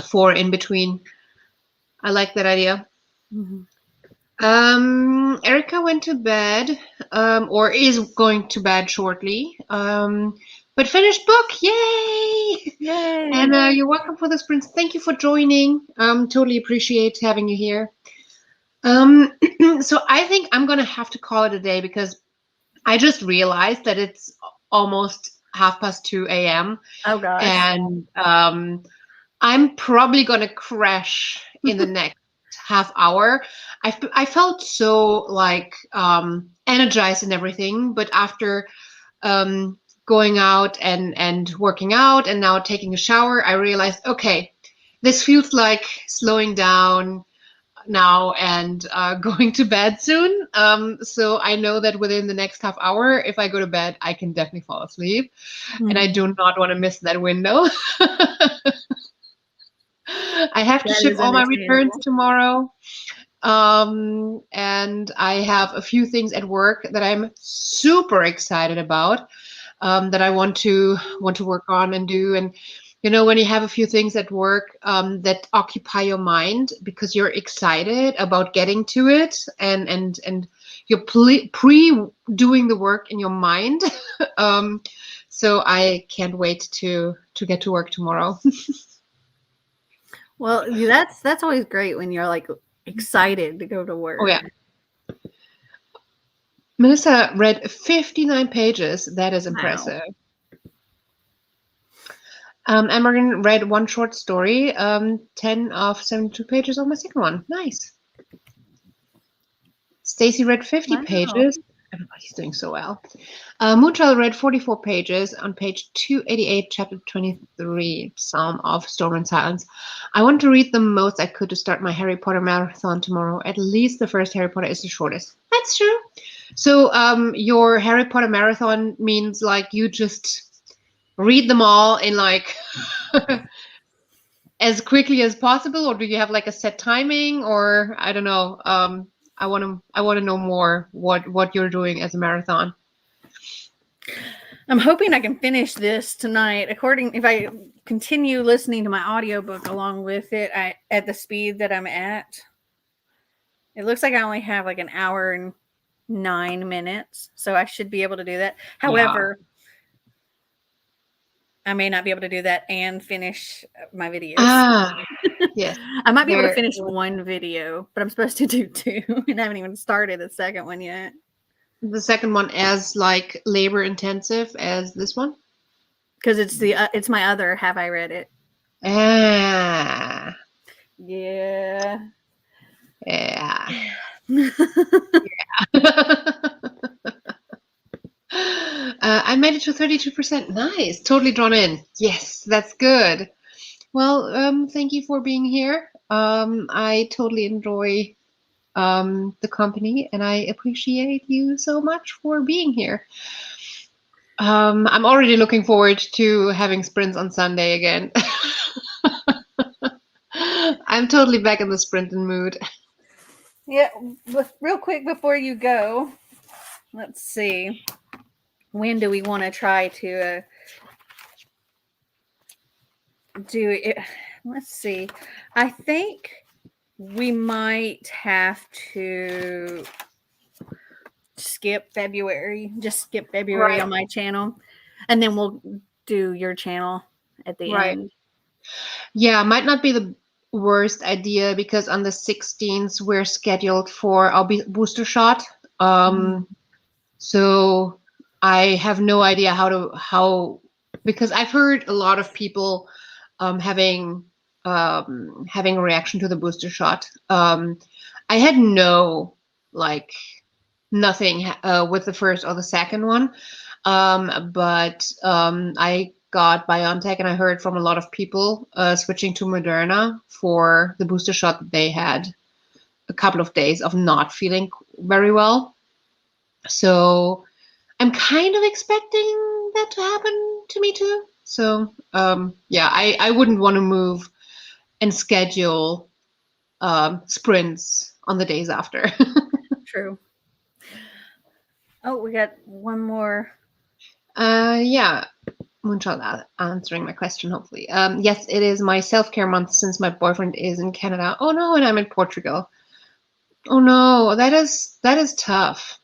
for in between. I like that idea. Erica went to bed, or is going to bed shortly. But finished book, yay! Yay! And you're welcome for the sprints. Thank you for joining. Totally appreciate having you here. So I think I'm gonna have to call it a day because I just realized that it's almost 2:30 a.m. Oh gosh. And I'm probably gonna crash in the next half hour. I felt so like energized and everything, but after going out and working out and now taking a shower, I realized, okay, this feels like slowing down now and going to bed soon. So I know that within the next half hour, if I go to bed, I can definitely fall asleep. And I do not want to miss that window. I have to ship all my returns tomorrow. And I have a few things at work that I'm super excited about, that I want to work on and do. And you know, when you have a few things at work that occupy your mind because you're excited about getting to it, and you're pre doing the work in your mind. So I can't wait to get to work tomorrow. Well, that's always great when you're like excited to go to work. Oh yeah. Marissa read 59 pages. That is impressive. Wow. Emerin read one short story, 10 of 72 pages on my second one. Nice. Stacy read 50 pages. Everybody's doing so well. Mutual read 44 pages on page 288, chapter 23, Psalm of Storm and Silence. I want to read the most I could to start my Harry Potter marathon tomorrow. At least the first Harry Potter is the shortest. That's true. So your Harry Potter marathon means like you just read them all in like as quickly as possible, or do you have like a set timing, or I don't know. I want to know more what you're doing as a marathon. I'm hoping I can finish this tonight. If I continue listening to my audiobook along with it, at the speed that I'm at, it looks like I only have like an hour and 9 minutes, so I should be able to do that. However, I may not be able to do that and finish my videos. Yes. I might be able to finish one video, but I'm supposed to do 2, and I haven't even started the second one yet. The second one as like labor intensive as this one? Because it's my other Have I Read It? Yeah. Yeah. I made it to 32%. Nice. Totally drawn in. Yes, that's good. Well, thank you for being here. I totally enjoy the company, and I appreciate you so much for being here. I'm already looking forward to having sprints on Sunday again. I'm totally back in the sprinting mood. Yeah, real quick before you go, let's see. When do we want to try to do it? Let's see. I think we might have to skip February. Just skip February on my channel, and then we'll do your channel at the end. Yeah, might not be the worst idea because on the 16th we're scheduled for our booster shot. So I have no idea how because I've heard a lot of people having a reaction to the booster shot. I had nothing with the first or the second one, but I got BioNTech, and I heard from a lot of people switching to Moderna for the booster shot that they had a couple of days of not feeling very well. So I'm kind of expecting that to happen to me too. So yeah, I wouldn't want to move and schedule sprints on the days after. True. Oh, we got one more. Yeah. Moonchild answering my question, hopefully. Yes, it is my self-care month since my boyfriend is in Canada. Oh no, and I'm in Portugal. Oh no, that is tough.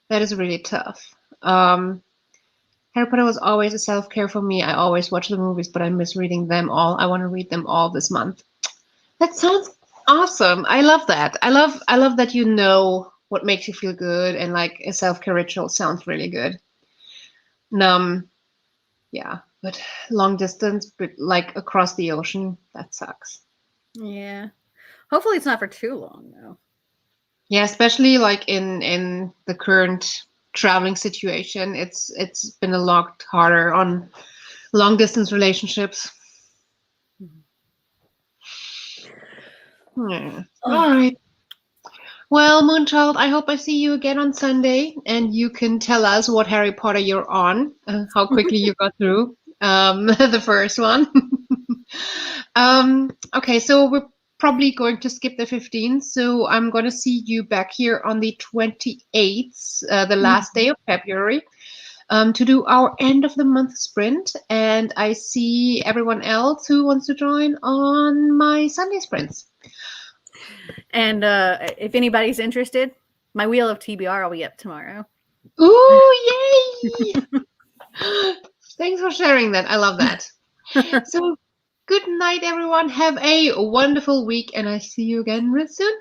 That is really tough. Harry Potter was always a self-care for me. I always watch the movies, but I miss reading them all. I want to read them all this month. That sounds awesome. I love that. I love that you know what makes you feel good, and like a self-care ritual sounds really good. Yeah, but long distance, but like across the ocean, that sucks. Yeah. Hopefully it's not for too long though. Yeah, especially like in the current traveling situation, it's been a lot harder on long distance relationships. Yeah. All right. Well, Moonchild, I hope I see you again on Sunday, and you can tell us what Harry Potter you're on, how quickly you got through the first one. Okay, so we're probably going to skip the 15th, so I'm going to see you back here on the 28th, the last day of February, to do our end of the month sprint, and I see everyone else who wants to join on my Sunday sprints. And if anybody's interested, my Wheel of TBR will be up tomorrow. Ooh, yay! Thanks for sharing that. I love that. So, good night, everyone. Have a wonderful week, and I see you again real soon.